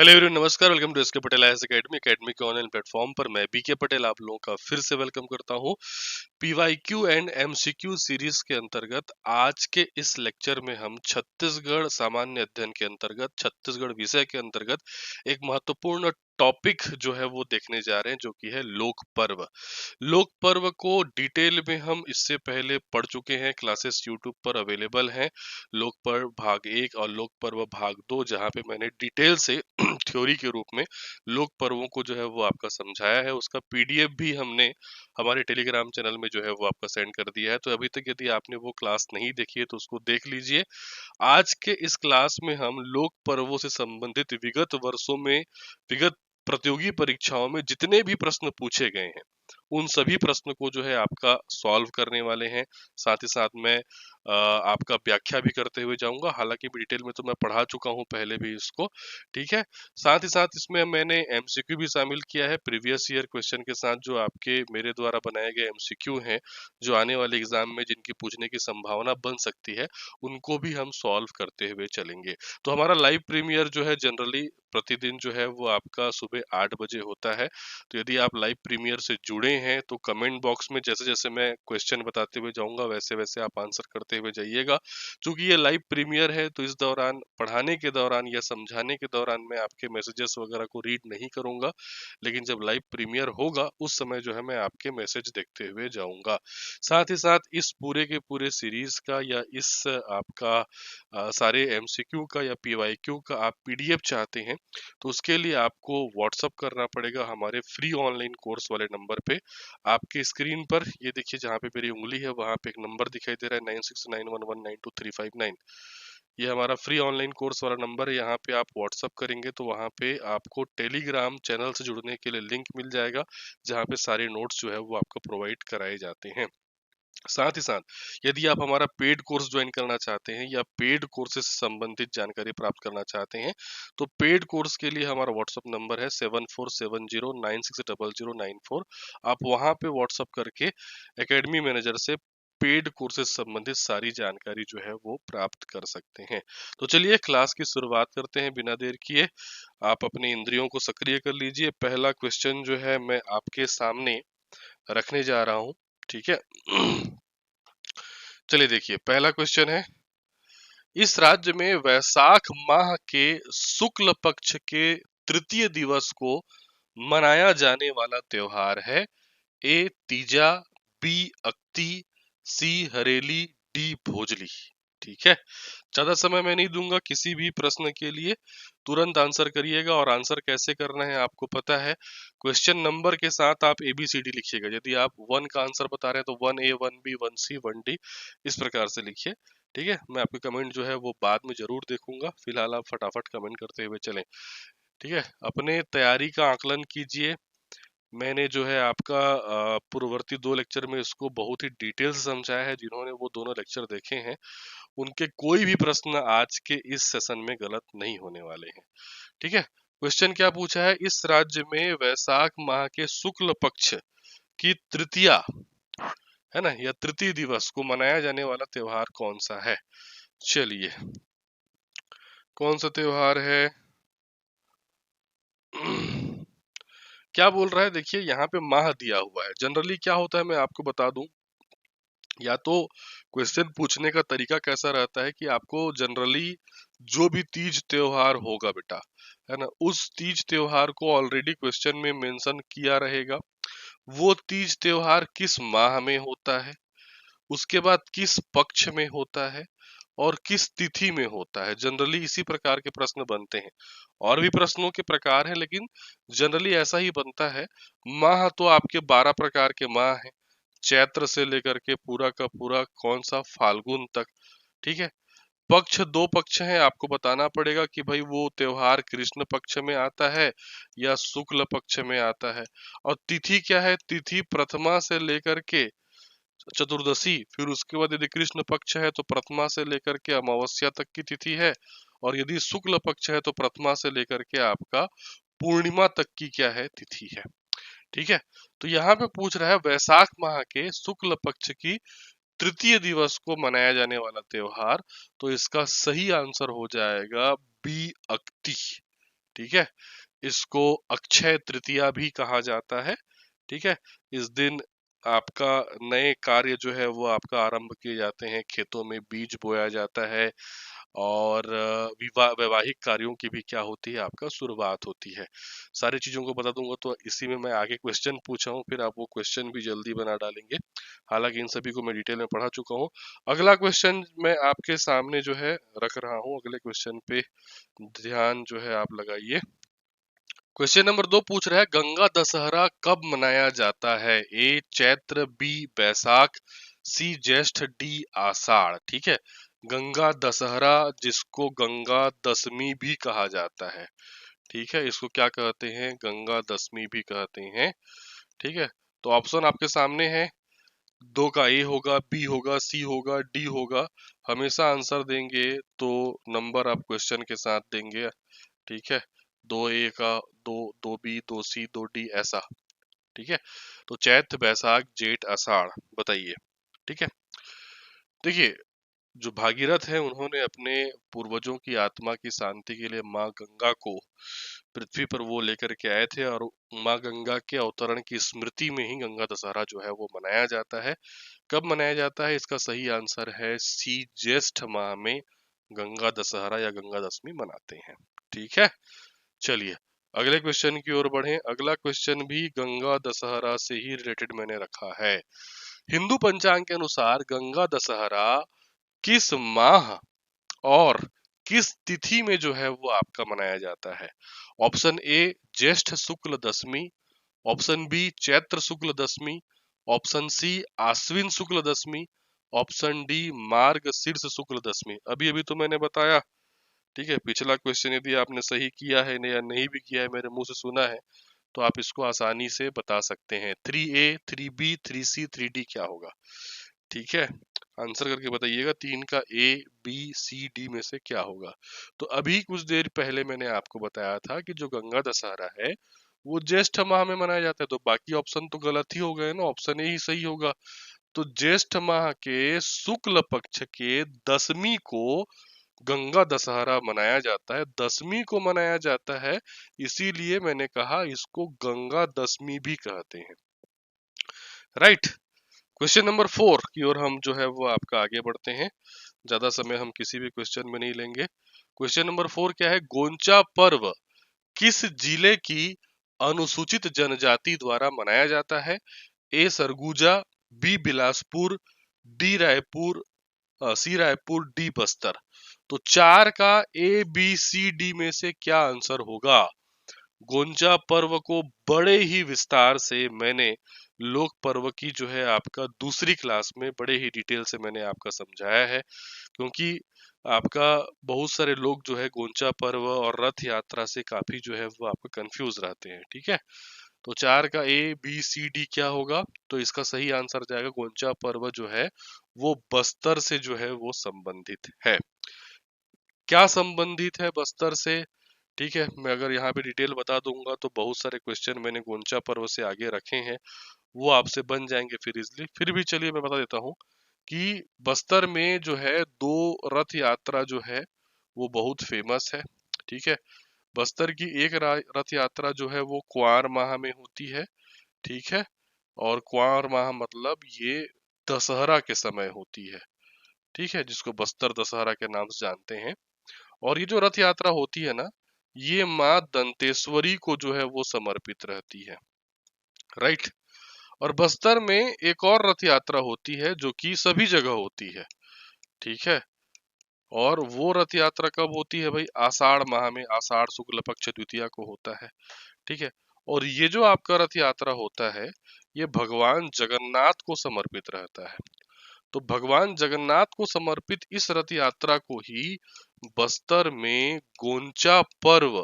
Hello everyone, नमस्कार। Welcome to SK Patel IAS academy के online platform पर मैं बीके पटेल आप लोगों का फिर से वेलकम करता हूं। पीवाईक्यू एंड एमसीक्यू सीरीज के अंतर्गत आज के इस लेक्चर में हम छत्तीसगढ़ सामान्य अध्ययन के अंतर्गत छत्तीसगढ़ विषय के अंतर्गत एक महत्वपूर्ण टॉपिक जो है वो देखने जा रहे हैं, जो कि है लोक पर्व। लोक पर्व को डिटेल में हम इससे पहले पढ़ चुके हैं, क्लासेस यूट्यूब पर अवेलेबल हैं। लोक पर्व भाग 1 और लोक पर्व भाग 2, जहां पे मैंने डिटेल से थ्योरी के रूप में लोक पर्वों को जो है वो आपका समझाया है। उसका पीडीएफ भी हमने हमारे टेलीग्राम चैनल में जो है वो आपका सेंड कर दिया है। तो अभी तक यदि आपने वो क्लास नहीं देखी है तो उसको देख लीजिए। आज के इस क्लास में हम लोक पर्वों से संबंधित विगत वर्षों में विगत प्रतियोगी परीक्षाओं में जितने भी प्रश्न पूछे गए हैं उन सभी प्रश्न को जो है आपका सॉल्व करने वाले हैं। साथ ही साथ मैं आपका व्याख्या भी करते हुए जाऊंगा। हालांकि डिटेल में तो मैं पढ़ा चुका हूं पहले भी इसको, ठीक है। साथ ही साथ इसमें मैंने एमसीक्यू भी शामिल किया है, प्रीवियस ईयर क्वेश्चन के साथ, जो आपके मेरे द्वारा बनाए गए एमसीक्यू हैं, जो आने वाले एग्जाम में जिनकी पूछने की संभावना बन सकती है, उनको भी हम सॉल्व करते हुए चलेंगे। तो हमारा लाइव प्रीमियर जो है जनरली प्रतिदिन जो है वो आपका सुबह 8 बजे होता है। तो यदि आप लाइव प्रीमियर से जुड़े हैं तो कमेंट बॉक्स में जैसे जैसे मैं क्वेश्चन बताते हुए जाऊंगा वैसे वैसे आप आंसर करते हुए जाइएगा। क्योंकि ये लाइव प्रीमियर है तो इस दौरान, पढ़ाने के दौरान या समझाने के दौरान, मैं आपके मैसेजेस वगैरह को रीड नहीं करूंगा। लेकिन जब लाइव प्रीमियर होगा उस समय जो है मैं आपके मैसेज देखते हुए जाऊंगा। साथ ही साथ इस पूरे के पूरे सीरीज का या इस आपका सारे एमसीक्यू का या पीवाईक्यू का आप पीडीएफ चाहते हैं तो उसके लिए आपको व्हाट्सअप करना पड़ेगा हमारे फ्री ऑनलाइन कोर्स वाले नंबर पे। आपके स्क्रीन पर ये देखिए, जहाँ पे मेरी उंगली है वहां पे एक नंबर दिखाई दे रहा है, 9691192359। ये हमारा फ्री ऑनलाइन कोर्स वाला नंबर है। यहाँ पे आप व्हाट्सअप करेंगे तो वहाँ पे आपको टेलीग्राम चैनल से जुड़ने के लिए लिंक मिल जाएगा, जहाँ पे सारे नोट्स जो है वो आपको प्रोवाइड कराए जाते हैं। साथ ही साथ यदि आप हमारा पेड कोर्स ज्वाइन करना चाहते हैं या पेड कोर्सेज से संबंधित जानकारी प्राप्त करना चाहते हैं तो पेड कोर्स के लिए हमारा व्हाट्सअप नंबर है 7470960094। आप वहां पे व्हाट्सअप करके एकेडमी मैनेजर से पेड कोर्सेज संबंधित सारी जानकारी जो है वो प्राप्त कर सकते हैं। तो चलिए क्लास की शुरुआत करते हैं बिना देर किए। आप अपने इंद्रियों को सक्रिय कर लीजिए। पहला क्वेश्चन जो है मैं आपके सामने रखने जा रहा हूं, ठीक है। चलिए देखिए, पहला क्वेश्चन है, इस राज्य में वैसाख माह के शुक्ल पक्ष के तृतीय दिवस को मनाया जाने वाला त्योहार है। ए तीजा, बी अक्ती, सी हरेली, डी भोजली। ठीक है, ज्यादा समय मैं नहीं दूंगा किसी भी प्रश्न के लिए, तुरंत आंसर करिएगा। और आंसर कैसे करना है आपको पता है, क्वेश्चन नंबर के साथ आप एबीसीडी लिखिएगा। यदि आप 1 का आंसर बता रहे हैं तो 1A 1B 1C 1D इस प्रकार से लिखिए, ठीक है। मैं आपके कमेंट जो है वो बाद में जरूर देखूंगा, फिलहाल आप फटाफट कमेंट करते हुए चलें, ठीक है। अपने तैयारी का आकलन कीजिए। मैंने जो है आपका पूर्ववर्ती 2 लेक्चर में इसको बहुत ही डिटेल से समझाया है। जिन्होंने वो दोनों लेक्चर देखे हैं उनके कोई भी प्रश्न आज के इस सेशन में गलत नहीं होने वाले हैं, ठीक है। क्वेश्चन क्या पूछा है, इस राज्य में वैसाख माह के शुक्ल पक्ष की तृतीया, है ना, या तृतीय दिवस को मनाया जाने वाला त्योहार कौन सा है। चलिए, कौन सा त्योहार है। क्या बोल रहा है, देखिए यहाँ पे माह दिया हुआ है। जनरली क्या होता है मैं आपको बता दूं, या तो क्वेश्चन पूछने का तरीका कैसा रहता है कि आपको जनरली जो भी तीज त्योहार होगा बेटा, है ना, उस तीज त्योहार को ऑलरेडी क्वेश्चन में मेंशन किया रहेगा। वो तीज त्योहार किस माह में होता है, उसके बाद किस पक्ष में होता है और किस तिथि में होता है। जनरली इसी प्रकार के प्रश्न बनते हैं। और भी प्रश्नों के प्रकार हैं लेकिन जनरली ऐसा ही बनता है। माह तो आपके 12 प्रकार के माह हैं, चैत्र से लेकर के पूरा का पूरा कौन सा फाल्गुन तक, ठीक है। पक्ष 2 पक्ष हैं, आपको बताना पड़ेगा कि भाई वो त्योहार कृष्ण पक्ष में आता है या शुक्ल पक्ष में आता है। और तिथि क्या है, तिथि प्रथमा से लेकर के चतुर्दशी, फिर उसके बाद यदि कृष्ण पक्ष है तो प्रथमा से लेकर के अमावस्या तक की तिथि है। और यदि शुक्ल पक्ष है तो प्रथमा से लेकर के आपका पूर्णिमा तक की क्या है, तिथि है, ठीक है। तो यहाँ पे पूछ रहा है वैसाख माह के शुक्ल पक्ष की तृतीय दिवस को मनाया जाने वाला त्योहार। तो इसका सही आंसर हो जाएगा बी अक्ति, ठीक है। इसको अक्षय तृतीया भी कहा जाता है। ठीक है। इस दिन आपका नए कार्य जो है वो आपका आरंभ किए जाते हैं, खेतों में बीज बोया जाता है, और वैवाहिक कार्यों की भी क्या होती है, आपका शुरुआत होती है। सारी चीजों को बता दूंगा तो इसी में मैं आगे क्वेश्चन पूछा हूँ, फिर आप वो क्वेश्चन भी जल्दी बना डालेंगे। हालांकि इन सभी को मैं डिटेल में पढ़ा चुका हूँ। अगला क्वेश्चन मैं आपके सामने जो है रख रहा हूँ, अगले क्वेश्चन पे ध्यान जो है आप लगाइए। क्वेश्चन नंबर 2 पूछ रहा है, गंगा दशहरा कब मनाया जाता है? ए चैत्र, बी बैसाख, सी ज्येष्ठ, डी आषाढ़। ठीक है। गंगा दशहरा, जिसको गंगा दशमी भी कहा जाता है। ठीक है, इसको क्या कहते हैं? गंगा दशमी भी कहते हैं। ठीक है। तो ऑप्शन आपके सामने है, दो का ए होगा, बी होगा, सी होगा, डी होगा। हमेशा आंसर देंगे तो नंबर आप क्वेश्चन के साथ देंगे। ठीक है। दो ए का, दो, दो बी, दो सी, दो डी, ऐसा। ठीक है। तो चैत, बैसाख, जेठ, आषाढ़, बताइए। ठीक है। देखिए, जो भागीरथ है उन्होंने अपने पूर्वजों की आत्मा की शांति के लिए माँ गंगा को पृथ्वी पर वो लेकर के आए थे, और माँ गंगा के अवतरण की स्मृति में ही गंगा दशहरा जो है वो मनाया जाता है। कब मनाया जाता है? इसका सही आंसर है सी, ज्येष्ठ माह में गंगा दशहरा या गंगा दशमी मनाते हैं। ठीक है। चलिए अगले क्वेश्चन की ओर बढ़ें। अगला क्वेश्चन भी गंगा दशहरा से ही रिलेटेड मैंने रखा है। हिंदू पंचांग के अनुसार गंगा दशहरा किस माह और किस तिथि में जो है वो आपका मनाया जाता है? ऑप्शन ए ज्येष्ठ शुक्ल दशमी, ऑप्शन बी चैत्र शुक्ल दशमी, ऑप्शन सी आश्विन शुक्ल दशमी, ऑप्शन डी मार्ग शीर्ष शुक्ल दशमी। अभी अभी तो मैंने बताया। ठीक है। पिछला क्वेश्चन यदि आपने सही किया है या नहीं भी किया है, मेरे मुंह से सुना है, तो आप इसको आसानी से बता सकते हैं। 3A, 3B, 3C, 3D क्या होगा? ठीक है। आंसर करके बताइएगा, तीन का ए, बी, सी, डी में से क्या होगा। तो अभी कुछ देर पहले मैंने आपको बताया था कि जो गंगा दशहरा है वो ज्येष्ठ माह में मनाया जाता है, तो बाकी ऑप्शन तो गलत ही हो गए ना, ऑप्शन ए ही सही होगा। तो ज्येष्ठ माह के शुक्ल पक्ष के दशमी को गंगा दशहरा मनाया जाता है, दशमी को मनाया जाता है, इसीलिए मैंने कहा इसको गंगा दशमी भी कहते हैं। राइट। क्वेश्चन नंबर 4 की ओर हम जो है वो आपका आगे बढ़ते हैं। ज्यादा समय हम किसी भी क्वेश्चन में नहीं लेंगे। क्वेश्चन नंबर 4 क्या है? गोंचा पर्व किस जिले की अनुसूचित जनजाति द्वारा मनाया जाता है? ए सरगुजा, बी बिलासपुर, डी रायपुर, सी रायपुर, डी बस्तर। तो चार का ए, बी, सी, डी में से क्या आंसर होगा? गोंजा पर्व को बड़े ही विस्तार से मैंने लोक पर्व की जो है आपका दूसरी क्लास में बड़े ही डिटेल से मैंने आपका समझाया है, क्योंकि आपका बहुत सारे लोग जो है गोंचा पर्व और रथ यात्रा से काफी जो है वो आपका कंफ्यूज रहते हैं। ठीक है। तो चार का ए, बी, सी, डी क्या होगा? तो इसका सही आंसर जाएगा, गोंचा पर्व जो है वो बस्तर से जो है वो संबंधित है। क्या संबंधित है बस्तर से? ठीक है, मैं अगर यहाँ पे डिटेल बता दूंगा तो बहुत सारे क्वेश्चन मैंने गोंचा पर्व से आगे रखे हैं, वो आपसे बन जाएंगे फिर इजली। फिर भी चलिए मैं बता देता हूँ कि बस्तर में जो है दो रथ यात्रा जो है वो बहुत फेमस है। ठीक है। बस्तर की एक रथ यात्रा जो है वो कुंवार माह में होती है। ठीक है। और कुंवार माह मतलब ये दशहरा के समय होती है। ठीक है, जिसको बस्तर दशहरा के नाम से जानते हैं। और ये जो रथ यात्रा होती है ना, ये माँ दंतेश्वरी को जो है वो समर्पित रहती है। राइट। और बस्तर में एक और रथ यात्रा होती है जो कि सभी जगह होती है। ठीक है। और वो रथ यात्रा कब होती है भाई? आषाढ़ माह में, आषाढ़ शुक्ल पक्ष द्वितीया को होता है। ठीक है। और ये जो आपका रथ यात्रा होता है ये भगवान जगन्नाथ को समर्पित रहता है। तो भगवान जगन्नाथ को समर्पित इस रथ यात्रा को ही बस्तर में गोंचा पर्व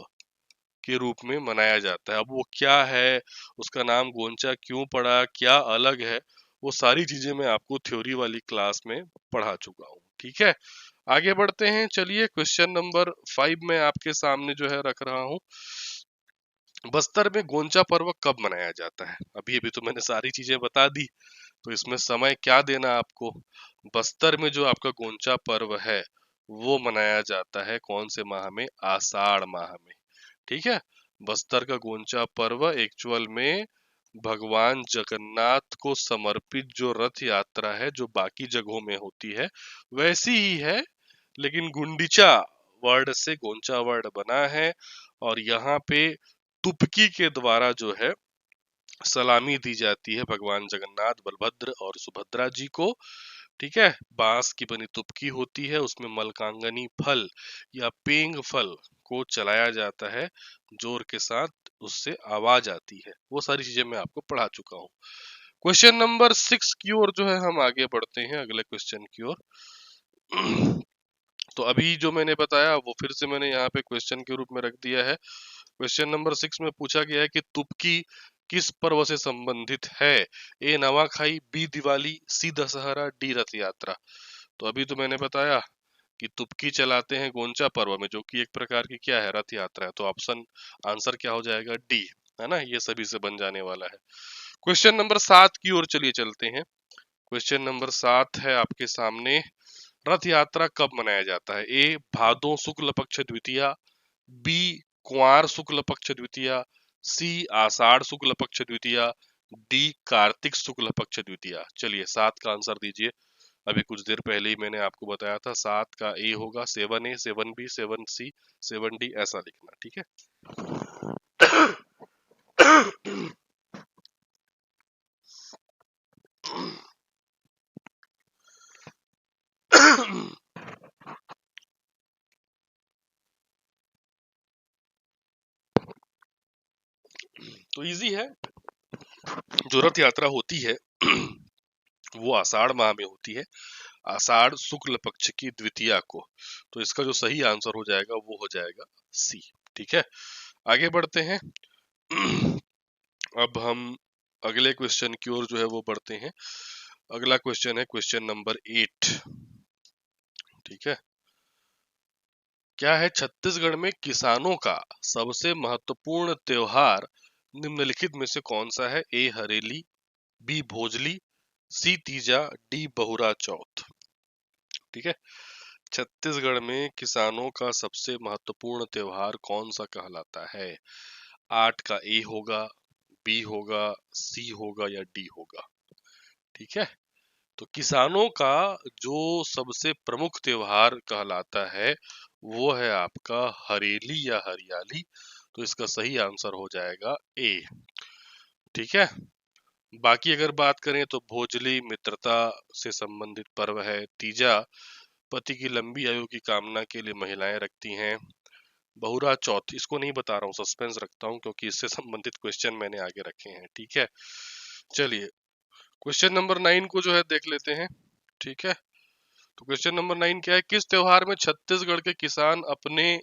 के रूप में मनाया जाता है। अब वो क्या है, उसका नाम गोंचा क्यों पड़ा, क्या अलग है, वो सारी चीजें मैं आपको थ्योरी वाली क्लास में पढ़ा चुका हूँ। ठीक है। आगे बढ़ते हैं। चलिए क्वेश्चन नंबर 5 में आपके सामने जो है रख रहा हूँ। बस्तर में गोंचा पर्व कब मनाया जाता है? अभी अभी तो मैंने सारी चीजें बता दी, तो इसमें समय क्या देना आपको। बस्तर में जो आपका गोंचा पर्व है वो मनाया जाता है कौन से माह में? आषाढ़ माह में। ठीक है। बस्तर का गोंचा पर्व एक्चुअल में भगवान जगन्नाथ को समर्पित जो रथ यात्रा है जो बाकी जगहों में होती है वैसी ही है, लेकिन गुंडीचा वर्ड से गोंचा वर्ड बना है। और यहाँ पे तुपकी के द्वारा जो है सलामी दी जाती है भगवान जगन्नाथ, बलभद्र और सुभद्रा जी को। ठीक है। बांस की बनी तुपकी होती है, उसमें मलकांगनी फल या पेंग फल को चलाया जाता है जोर के साथ, उससे आवाज आती है। वो सारी चीजें मैं आपको पढ़ा चुका हूँ। क्वेश्चन नंबर 6 की ओर जो है हम आगे बढ़ते हैं, अगले क्वेश्चन की ओर। तो अभी जो मैंने बताया वो फिर से मैंने यहाँ पे क्वेश्चन के रूप में रख दिया है। क्वेश्चन नंबर 6 में पूछा गया है कि तुपकी किस पर्व से संबंधित है? ए नवाखाई, बी दिवाली, सी दशहरा, डी रथ यात्रा। तो अभी तो मैंने बताया कि तुपकी चलाते हैं गोंचा पर्व में, जो कि एक प्रकार की क्या है, रथ यात्रा है। तो ऑप्शन आंसर क्या हो जाएगा? डी, है ना, ये सभी से बन जाने वाला है। क्वेश्चन नंबर 7 की ओर चलिए चलते हैं। क्वेश्चन नंबर 7 है आपके सामने, रथ यात्रा कब मनाया जाता है? ए भादो शुक्ल पक्ष द्वितीया, बी कुंवार शुक्ल पक्ष द्वितीया, सी आषाढ़ शुक्ल पक्ष द्वितीया, डी कार्तिक शुक्ल पक्ष द्वितीया। चलिए 7 का आंसर दीजिए। अभी कुछ देर पहले ही मैंने आपको बताया था 7 का ए होगा 7A, 7B, 7C, 7D, ऐसा लिखना। ठीक है। तो इजी है। जो रथ यात्रा होती है वो आषाढ़ माह में होती है, आषाढ़ शुक्ल पक्ष की द्वितीया को। तो इसका जो सही आंसर हो जाएगा वो हो जाएगा सी। ठीक है, आगे बढ़ते हैं। अब हम अगले क्वेश्चन की ओर जो है वो बढ़ते हैं। अगला क्वेश्चन है क्वेश्चन नंबर 8। ठीक है, क्या है छत्तीसगढ़ में किसानों का सबसे महत्वपूर्ण त्योहार निम्नलिखित में से कौन सा है? ए हरेली, बी भोजली, सी तीजा, डी बहुरा चौथ। ठीक है, छत्तीसगढ़ में किसानों का सबसे महत्वपूर्ण त्योहार कौन सा कहलाता है? 8 का ए होगा, बी होगा, सी होगा या डी होगा। ठीक है, तो किसानों का जो सबसे प्रमुख त्योहार कहलाता है वो है आपका हरेली या हरियाली। तो इसका सही आंसर हो जाएगा ए। ठीक है, बाकी अगर बात करें तो भोजली मित्रता से संबंधित पर्व है, तीजा पति की लंबी आयु की कामना के लिए महिलाएं रखती हैं, बहुरा चौथ इसको नहीं बता रहा हूँ, सस्पेंस रखता हूँ क्योंकि इससे संबंधित क्वेश्चन मैंने आगे रखे हैं। ठीक है, चलिए क्वेश्चन नंबर 9 को जो है देख लेते हैं। ठीक है, तो क्वेश्चन नंबर 9 क्या है? किस त्योहार में छत्तीसगढ़ के किसान अपने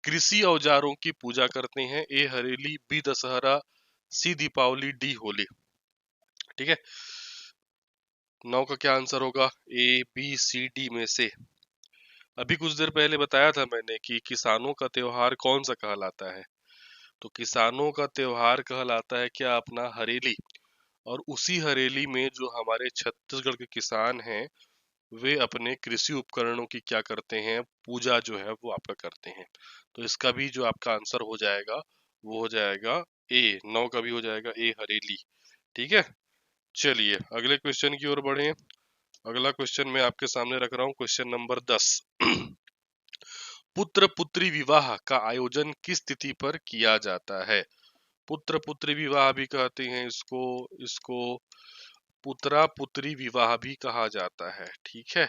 कृषि औजारों की पूजा करते हैं? ए हरेली, बी दशहरा, सी दीपावली, डी होली। ठीक है, 9 का क्या आंसर होगा? ए बी सी डी में से। अभी कुछ देर पहले बताया था मैंने कि किसानों का त्योहार कौन सा कहलाता है। तो किसानों का त्योहार कहलाता है क्या? अपना हरेली। और उसी हरेली में जो हमारे छत्तीसगढ़ के किसान हैं वे अपने कृषि उपकरणों की क्या करते हैं? पूजा जो है वो आपका करते हैं। तो इसका भी जो आपका आंसर हो जाएगा वो हो जाएगा ए। 9 का भी हो जाएगा ए हरेली। ठीक है, चलिए अगले क्वेश्चन की ओर बढ़े। अगला क्वेश्चन मैं आपके सामने रख रहा हूँ, क्वेश्चन नंबर 10। पुत्र पुत्री विवाह का आयोजन किस तिथि पर किया जाता है? पुत्र पुत्री विवाह भी कहते हैं इसको, इसको पुत्रा पुत्री विवाह भी कहा जाता है। ठीक है,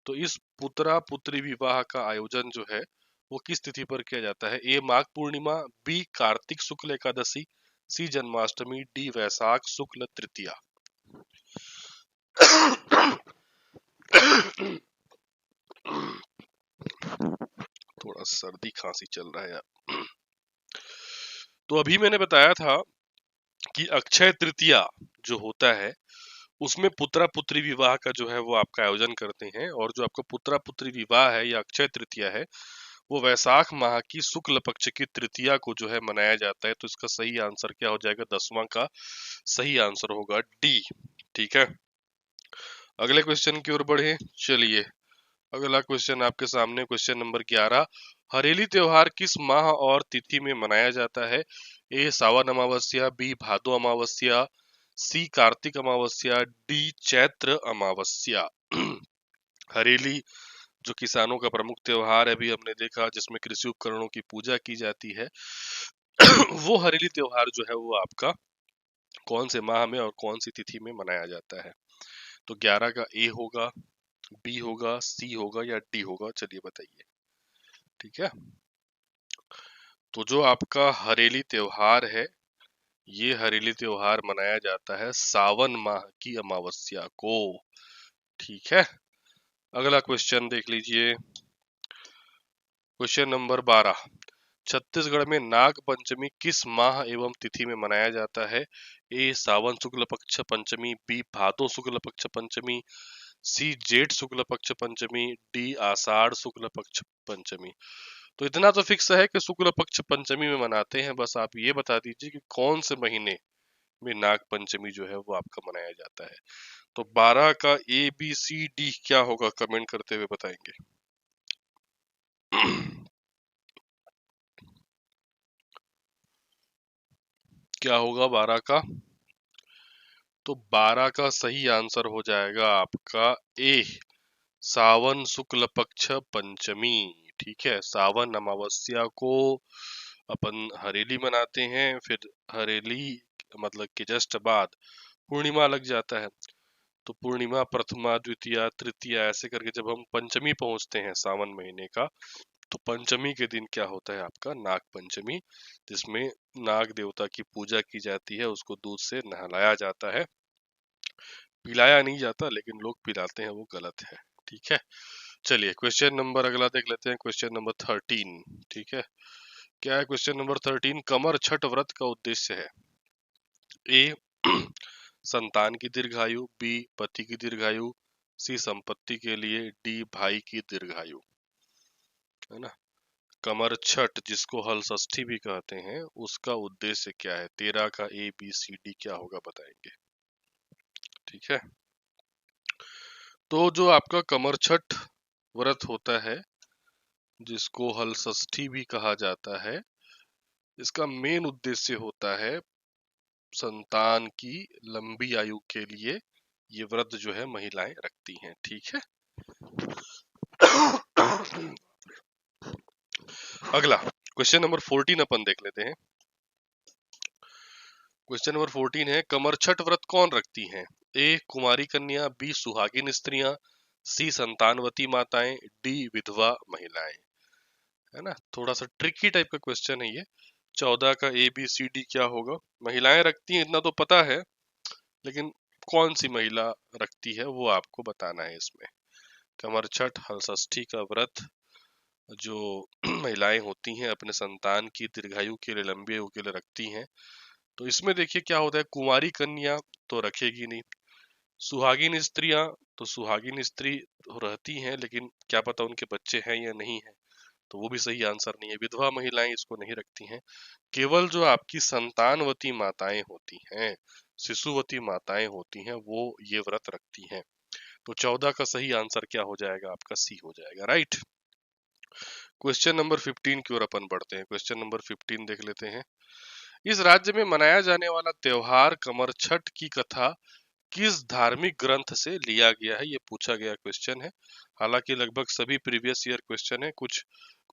तो इस पुत्रा पुत्री विवाह का आयोजन जो है वो किस तिथि पर किया जाता है? ए माघ पूर्णिमा, बी कार्तिक शुक्ल एकादशी, सी जन्माष्टमी, डी वैशाख शुक्ल तृतीया। थोड़ा सर्दी खांसी चल रहा है यार। तो अभी मैंने बताया था कि अक्षय तृतीया जो होता है उसमें पुत्रा पुत्री विवाह का जो है वो आपका आयोजन करते हैं। और जो आपका पुत्रा पुत्री विवाह है या अक्षय तृतीया है वो वैशाख माह की शुक्ल पक्ष की तृतीया को जो है मनाया जाता है। तो इसका सही आंसर क्या हो जाएगा? 10वां का सही आंसर होगा डी। ठीक है, अगले क्वेश्चन की ओर बढ़े। चलिए अगला क्वेश्चन आपके सामने, क्वेश्चन नंबर 11। हरेली त्योहार किस माह और तिथि में मनाया जाता है? ए सावन अमावस्या, बी भादो अमावस्या, सी कार्तिक अमावस्या, डी चैत्र अमावस्या। हरेली जो किसानों का प्रमुख त्योहार है, अभी हमने देखा, जिसमें कृषि उपकरणों की पूजा की जाती है। वो हरेली त्योहार जो है वो आपका कौन से माह में और कौन सी तिथि में मनाया जाता है? तो 11 का ए होगा, बी होगा, सी होगा या डी होगा? चलिए बताइए। ठीक है, तो जो आपका हरेली त्योहार है, ये हरेली त्योहार मनाया जाता है सावन माह की अमावस्या को। ठीक है, अगला क्वेश्चन देख लीजिए। क्वेश्चन नंबर 12, छत्तीसगढ़ में नाग पंचमी किस माह एवं तिथि में मनाया जाता है? ए सावन शुक्ल पक्ष पंचमी, बी भादो शुक्ल पक्ष पंचमी, सी जेठ शुक्ल पक्ष पंचमी, डी आषाढ़ शुक्ल पक्ष पंचमी। तो इतना तो फिक्स है कि शुक्ल पक्ष पंचमी में मनाते हैं, बस आप ये बता दीजिए कि कौन से महीने में नाग पंचमी जो है वो आपका मनाया जाता है। तो 12 का ए बी सी डी क्या होगा? कमेंट करते हुए बताएंगे। क्या होगा 12 का? तो 12 का सही आंसर हो जाएगा आपका ए सावन शुक्ल पक्ष पंचमी। ठीक है, सावन अमावस्या को अपन हरेली मनाते हैं, फिर हरेली मतलब कि जस्ट बाद पूर्णिमा लग जाता है। तो पूर्णिमा, प्रथमा, द्वितीया, तृतीया, ऐसे करके जब हम पंचमी पहुंचते हैं सावन महीने का, तो पंचमी के दिन क्या होता है आपका? नाग पंचमी, जिसमें नाग देवता की पूजा की जाती है, उसको दूध से नहलाया जाता है। पिलाया नहीं जाता, लेकिन लोग पिलाते हैं, वो गलत है। ठीक है, चलिए क्वेश्चन नंबर अगला देख लेते हैं, क्वेश्चन नंबर 13। ठीक है, क्या है क्वेश्चन नंबर 13? कमर छठ व्रत का उद्देश्य है ए संतान की दीर्घायु, बी पति की दीर्घायु, सी संपत्ति के लिए, डी भाई की दीर्घायु। है ना, कमर छठ जिसको हल षष्ठी भी कहते हैं, उसका उद्देश्य क्या है? 13 का ए बी सी डी क्या होगा बताएंगे। ठीक है, तो जो आपका कमर छठ व्रत होता है, जिसको हल षष्ठी भी कहा जाता है, इसका मेन उद्देश्य होता है संतान की लंबी आयु के लिए ये व्रत जो है महिलाएं रखती हैं। ठीक है, अगला क्वेश्चन नंबर 14 अपन देख लेते हैं। क्वेश्चन नंबर 14 है, कमर छठ व्रत कौन रखती हैं? ए कुमारी कन्या, बी सुहागिन स्त्रियां, सी संतानवती माताएं, डी विधवा महिलाएं। है ना, थोड़ा सा ट्रिकी टाइप का क्वेश्चन है ये। 14 का ए बी सी डी क्या होगा? महिलाएं रखती हैं इतना तो पता है, लेकिन कौन सी महिला रखती है वो आपको बताना है इसमें। कमर छठ हल षष्ठी का व्रत जो महिलाएं होती हैं अपने संतान की दीर्घायु के लिए, लंबी आयु के लिए रखती हैं, तो इसमें देखिए क्या होता है। कुमारी कन्या तो रखेगी नहीं, सुहागिन स्त्रियां, तो सुहागिन स्त्री तो रहती हैं, लेकिन क्या पता उनके बच्चे हैं या नहीं है, तो वो भी सही आंसर नहीं है। विधवा महिलाएं इसको नहीं रखती हैं। केवल जो आपकी संतानवती माताएं होती हैं, शिशुवती माताएं होती हैं, वो ये व्रत रखती हैं। तो 14 का सही आंसर क्या हो जाएगा आपका? सी हो जाएगा, राइट। क्वेश्चन नंबर 15 की ओर अपन बढ़ते हैं। क्वेश्चन नंबर 15 देख लेते हैं। इस राज्य में मनाया जाने वाला त्योहार कमर छठ की कथा किस धार्मिक ग्रंथ से लिया गया है? ये पूछा गया क्वेश्चन है। हालांकि लगभग सभी प्रीवियस ईयर क्वेश्चन है, कुछ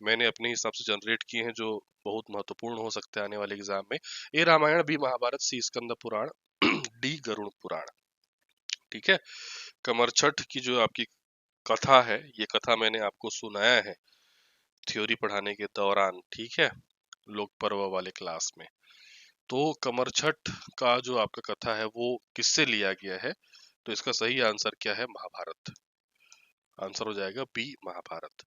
मैंने अपने हिसाब से जनरेट किए हैं जो बहुत महत्वपूर्ण हो सकते हैं आने वाले एग्जाम में। ए रामायण, बी महाभारत, सी स्कंद पुराण, डी गरुड़ पुराण। ठीक है, कमर छठ की जो आपकी कथा है, ये कथा मैंने आपको सुनाया है थ्योरी पढ़ाने के दौरान। ठीक है, लोक पर्व वाले क्लास में। तो कमर छठ का जो आपका कथा है वो किससे लिया गया है? तो इसका सही आंसर क्या है? महाभारत। आंसर हो जाएगा बी महाभारत।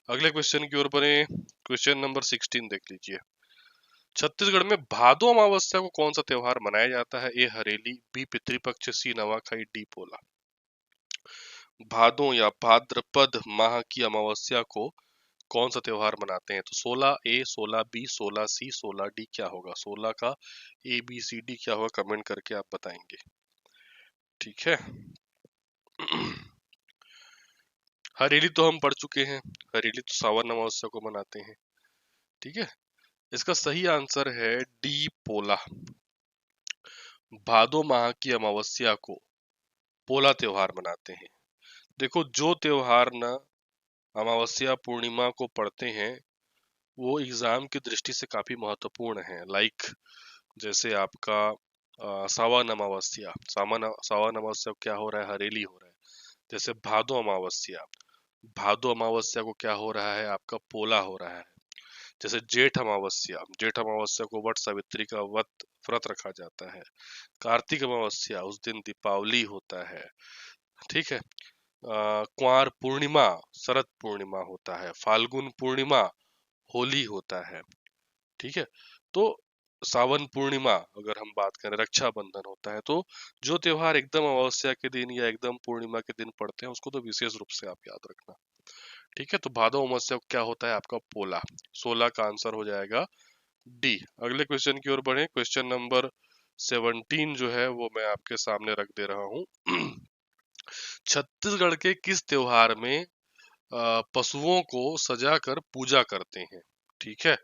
अगले क्वेश्चन की ओर बढ़े। क्वेश्चन नंबर 16 देख लीजिए। छत्तीसगढ़ में भादो अमावस्या को कौन सा त्योहार मनाया जाता है? ए हरेली, बी पितृपक्ष, सी नवाखाई, डी पोला। भादो या भाद्रपद माह की अमावस्या को कौन सा त्योहार मनाते हैं? तो 16 ए, 16 बी, 16 सी, 16 डी क्या होगा? 16 का ए बी सी डी क्या होगा? कमेंट करके आप बताएंगे। ठीक है, हरेली तो हम पढ़ चुके हैं, हरेली तो सावन अमावस्या को मनाते हैं। ठीक है, इसका सही आंसर है डी पोला। भादो माह की अमावस्या को पोला त्योहार मनाते हैं। देखो, जो त्योहार ना अमावस्या पूर्णिमा को पढ़ते हैं वो एग्जाम की दृष्टि से काफी महत्वपूर्ण है। लाइक जैसे आपका सावन अमावस्या, सावन अमावस्या को क्या हो रहा है, हरेली हो रहा है। जैसे भादो अमावस्या, भादो अमावस्या को क्या हो रहा है, आपका पोला हो रहा है। जैसे जेठ अमावस्या, जेठ अमावस्या को वट सावित्री का व्रत रखा जाता है। कार्तिक अमावस्या, उस दिन दीपावली होता है। ठीक है, कुंवार पूर्णिमा, शरद पूर्णिमा होता है। फाल्गुन पूर्णिमा, होली होता है। ठीक है, तो सावन पूर्णिमा, अगर हम बात करें रक्षाबंधन होता है। तो जो त्योहार एकदम अमावस्या के दिन या एकदम पूर्णिमा के दिन पड़ते हैं उसको तो विशेष रूप से आप याद रखना। ठीक है, तो भादो अमावस्या को क्या होता है, आपका पोला। 16 का आंसर हो जाएगा डी। अगले क्वेश्चन की ओर बढ़े। क्वेश्चन नंबर 17 जो है वो मैं आपके सामने रख दे रहा हूँ। छत्तीसगढ़ के किस त्योहार में पशुओं को सजाकर पूजा करते हैं? ठीक है,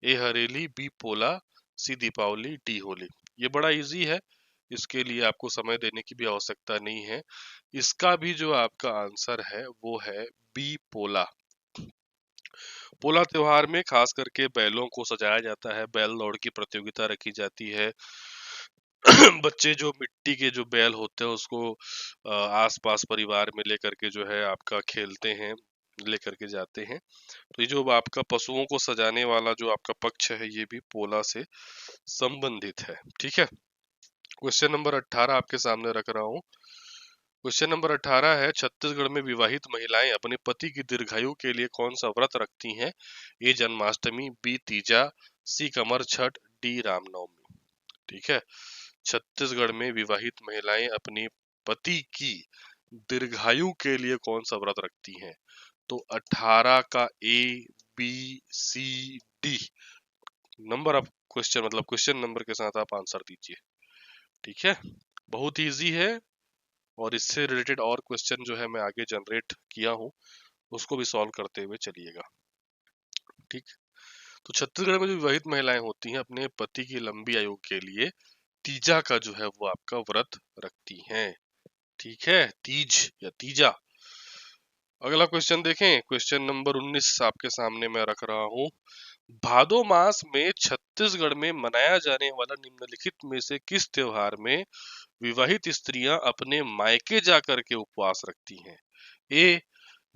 ए हरेली, बी पोला, सी दीपावली, डी होली। ये बड़ा इजी है, इसके लिए आपको समय देने की भी आवश्यकता नहीं है। इसका भी जो आपका आंसर है वो है बी पोला। पोला त्योहार में खास करके बैलों को सजाया जाता है, बैल दौड़ की प्रतियोगिता रखी जाती है। बच्चे जो मिट्टी के जो बैल होते हैं उसको आसपास परिवार में लेकर के जो है आपका खेलते हैं, लेकर के जाते हैं। तो ये जो आपका पशुओं को सजाने वाला जो आपका पक्ष है ये भी पोला से संबंधित है। ठीक है, क्वेश्चन नंबर 18 आपके सामने रख रहा हूँ। क्वेश्चन नंबर 18 है, छत्तीसगढ़ में विवाहित महिलाएं अपने पति की दीर्घायु के लिए कौन सा व्रत रखती हैं? ए जन्माष्टमी, बी तीजा, सी कमर छठ, डी रामनवमी। ठीक है, छत्तीसगढ़ में विवाहित महिलाएं अपनी पति की दीर्घायु के लिए कौन सा व्रत रखती हैं? तो 18 का A, B, C, D number of question, मतलब क्वेश्चन नंबर के साथ आप आंसर दीजिए। ठीक है, बहुत इजी है और इससे रिलेटेड और क्वेश्चन जो है मैं आगे जनरेट किया हूँ उसको भी सॉल्व करते हुए चलिएगा। ठीक, तो छत्तीसगढ़ में जो विवाहित महिलाएं होती हैं अपने पति की लंबी आयु के लिए तीजा का जो है वो आपका व्रत रखती हैं। ठीक है, तीज या तीजा। अगला क्वेश्चन देखें, क्वेश्चन नंबर 19 आपके सामने मैं रख रहा हूँ। भादो मास में छत्तीसगढ़ में मनाया जाने वाला निम्नलिखित में से किस त्योहार में विवाहित स्त्रियां अपने मायके जाकर के उपवास रखती हैं? ए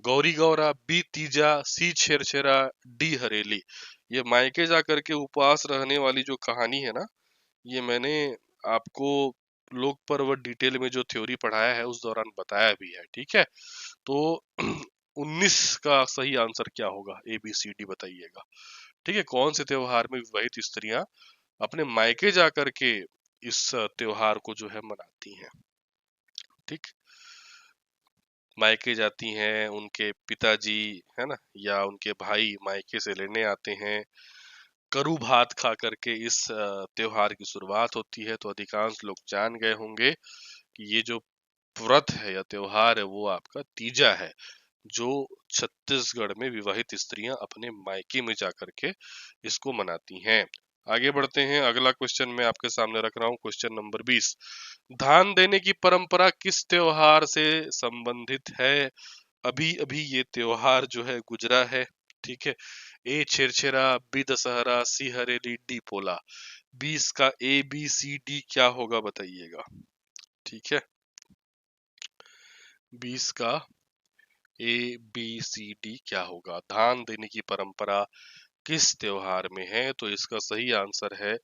गौरी गौरा, बी तीजा, सी छेरछेरा, डी हरेली। ये मायके जाकर के उपवास रहने वाली जो कहानी है ना, ये मैंने आपको लोक पर्व डिटेल में जो थ्योरी पढ़ाया है उस दौरान बताया भी है। ठीक है, तो 19 का सही आंसर क्या होगा, ए बी सी डी बताइएगा। ठीक है, कौन से त्योहार में विवाहित स्त्रियां अपने मायके जाकर के इस त्योहार को जो है मनाती हैं? ठीक, मायके जाती हैं, उनके पिताजी है ना या उनके भाई मायके से लेने आते हैं। करू भात खा करके इस त्योहार की शुरुआत होती है। तो अधिकांश लोग जान गए होंगे कि ये जो व्रत है या त्योहार है वो आपका तीजा है, जो छत्तीसगढ़ में विवाहित स्त्रियां अपने मायके में जाकर के इसको मनाती हैं। आगे बढ़ते हैं, अगला क्वेश्चन मैं आपके सामने रख रहा हूँ, क्वेश्चन नंबर 20। धान देने की परंपरा किस त्योहार से संबंधित है? अभी अभी ये त्योहार जो है गुजरा है। ठीक है, ए छेरछेरा, बी दशहरा, सी हरेली, डी पोला। 20 का ए बी सी डी क्या होगा बताइएगा। ठीक है, 20 का ए बी सी डी क्या होगा? धान देने की परंपरा किस त्योहार में है? तो इसका सही आंसर है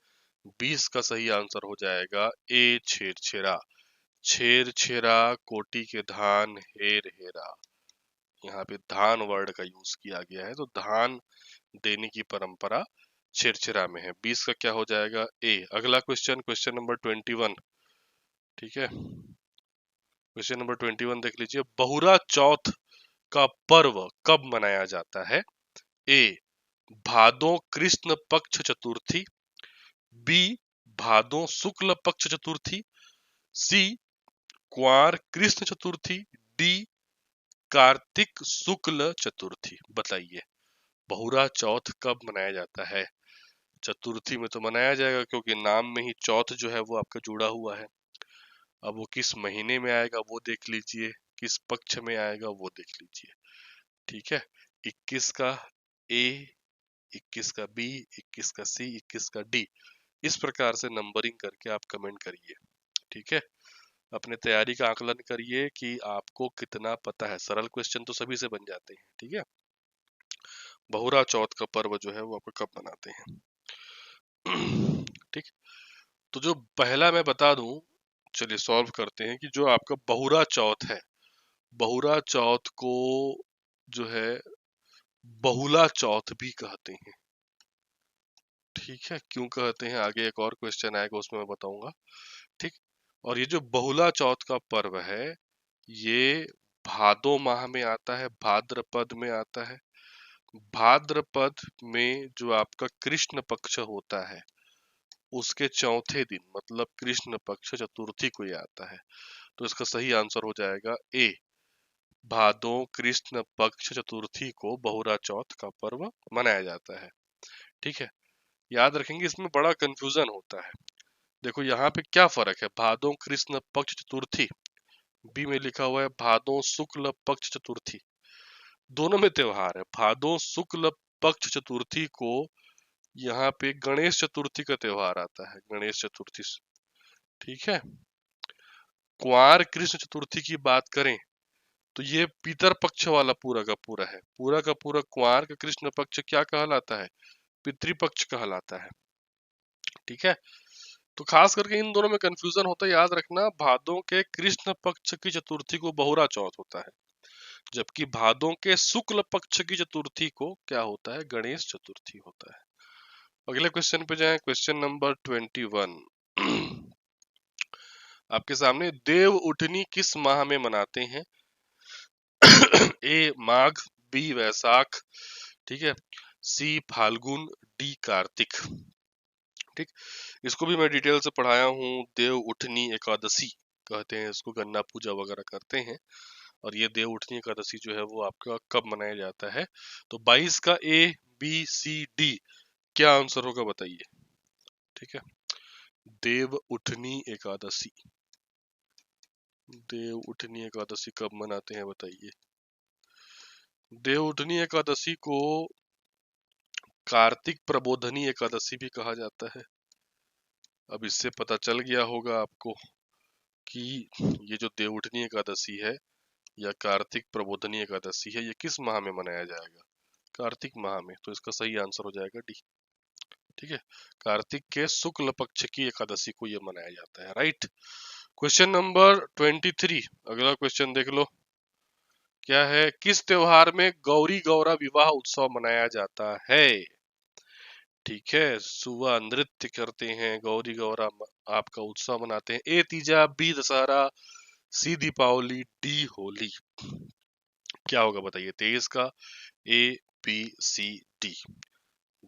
20 का सही आंसर हो जाएगा ए छेरछेरा। छेरछेरा कोटि के धान हेर हेरा, यहाँ पे धान वर्ड का यूज किया गया है। तो धान देने की परंपरा छेरछेरा में है। 20 का क्या हो जाएगा, ए। अगला क्वेश्चन, क्वेश्चन नंबर 21। ठीक है, क्वेश्चन नंबर 21 देख लीजिए। बहुरा चौथ का पर्व कब मनाया जाता है? ए भादो कृष्ण पक्ष चतुर्थी, बी भादो शुक्ल पक्ष चतुर्थी, सी कुंवार कृष्ण चतुर्थी, डी कार्तिक शुक्ल चतुर्थी, बताइए बहुरा चौथ कब मनाया जाता है? चतुर्थी में तो मनाया जाएगा क्योंकि नाम में ही चौथ जो है वो आपका जुड़ा हुआ है। अब वो किस महीने में आएगा वो देख लीजिए, किस पक्ष में आएगा वो देख लीजिए। ठीक है, 21 का ए, 21 का बी, 21 का सी, 21 का डी, इस प्रकार से नंबरिंग करके आप कमेंट करिए। ठीक है, अपने तैयारी का आकलन करिए कि आपको कितना पता है। सरल क्वेश्चन तो सभी से बन जाते हैं। ठीक है, बहुरा चौथ का पर्व जो है वो आपको कब मनाते हैं? ठीक, तो जो पहला मैं बता दूं, चलिए सॉल्व करते हैं कि जो आपका बहुरा चौथ है, बहुरा चौथ को जो है बहुला चौथ भी कहते हैं। ठीक है, क्यों कहते हैं आगे एक और क्वेश्चन आएगा उसमें मैं बताऊंगा। ठीक, और ये जो बहुला चौथ का पर्व है ये भादो माह में आता है, भाद्रपद में आता है। भाद्रपद में जो आपका कृष्ण पक्ष होता है उसके चौथे दिन मतलब कृष्ण पक्ष चतुर्थी को ये आता है। तो इसका सही आंसर हो जाएगा ए, भादो कृष्ण पक्ष चतुर्थी को बहुरा चौथ का पर्व मनाया जाता है। ठीक है, याद रखेंगे इसमें बड़ा कंफ्यूजन होता है। देखो यहाँ पे क्या फर्क है, भादो कृष्ण पक्ष चतुर्थी, बी में लिखा हुआ है भादो शुक्ल पक्ष चतुर्थी। दोनों में त्योहार है। भादो शुक्ल पक्ष चतुर्थी को यहाँ पे गणेश चतुर्थी का त्योहार आता है, गणेश चतुर्थी। ठीक है, कुंवार कृष्ण चतुर्थी की बात करें तो ये पितर पक्ष वाला पूरा का पूरा है। पूरा का पूरा कुंवार का कृष्ण पक्ष क्या कहलाता है? पितृपक्ष कहलाता है। ठीक है, तो खास करके इन दोनों में कंफ्यूजन होता है। याद रखना भादों के कृष्ण पक्ष की चतुर्थी को बहुरा चौथ होता है, जबकि भादों के शुक्ल पक्ष की चतुर्थी को क्या होता है? गणेश चतुर्थी होता है। अगले क्वेश्चन पे जाएं, क्वेश्चन नंबर 21। आपके सामने देव उठनी किस माह में मनाते हैं? ए माघ, बी वैशाख, ठीक है, सी फाल्गुन, डी कार्तिक। ठीक, इसको भी मैं डिटेल से पढ़ाया हूँ। देव उठनी एकादशी कहते हैं इसको, गन्ना पूजा वगैरह करते हैं। और ये देव उठनी एकादशी जो है वो आपका कब मनाया जाता है? तो 22 का ए, बी, सी, डी, क्या आंसर होगा बताइए। ठीक है, देव उठनी एकादशी, देव उठनी एकादशी कब मनाते हैं बताइए। देव उठनी एकादशी को कार्तिक प्रबोधनी एकादशी भी कहा जाता है। अब इससे पता चल गया होगा आपको कि ये जो देव उठनी एकादशी है या कार्तिक प्रबोधनी एकादशी है ये किस माह में मनाया जाएगा? कार्तिक माह में। तो इसका सही आंसर हो जाएगा डी। ठीक है, कार्तिक के शुक्ल पक्ष की एकादशी को ये मनाया जाता है। राइट, क्वेश्चन नंबर 23, अगला क्वेश्चन देख लो क्या है। किस त्योहार में गौरी गौरा विवाह उत्सव मनाया जाता है? ठीक है, सुबह नृत्य करते हैं, गौरी गौरा आपका उत्सव मनाते हैं। ए तीजा, बी दशहरा, सी दीपावली, डी होली। क्या होगा बताइए। 23 का A, B, C, D.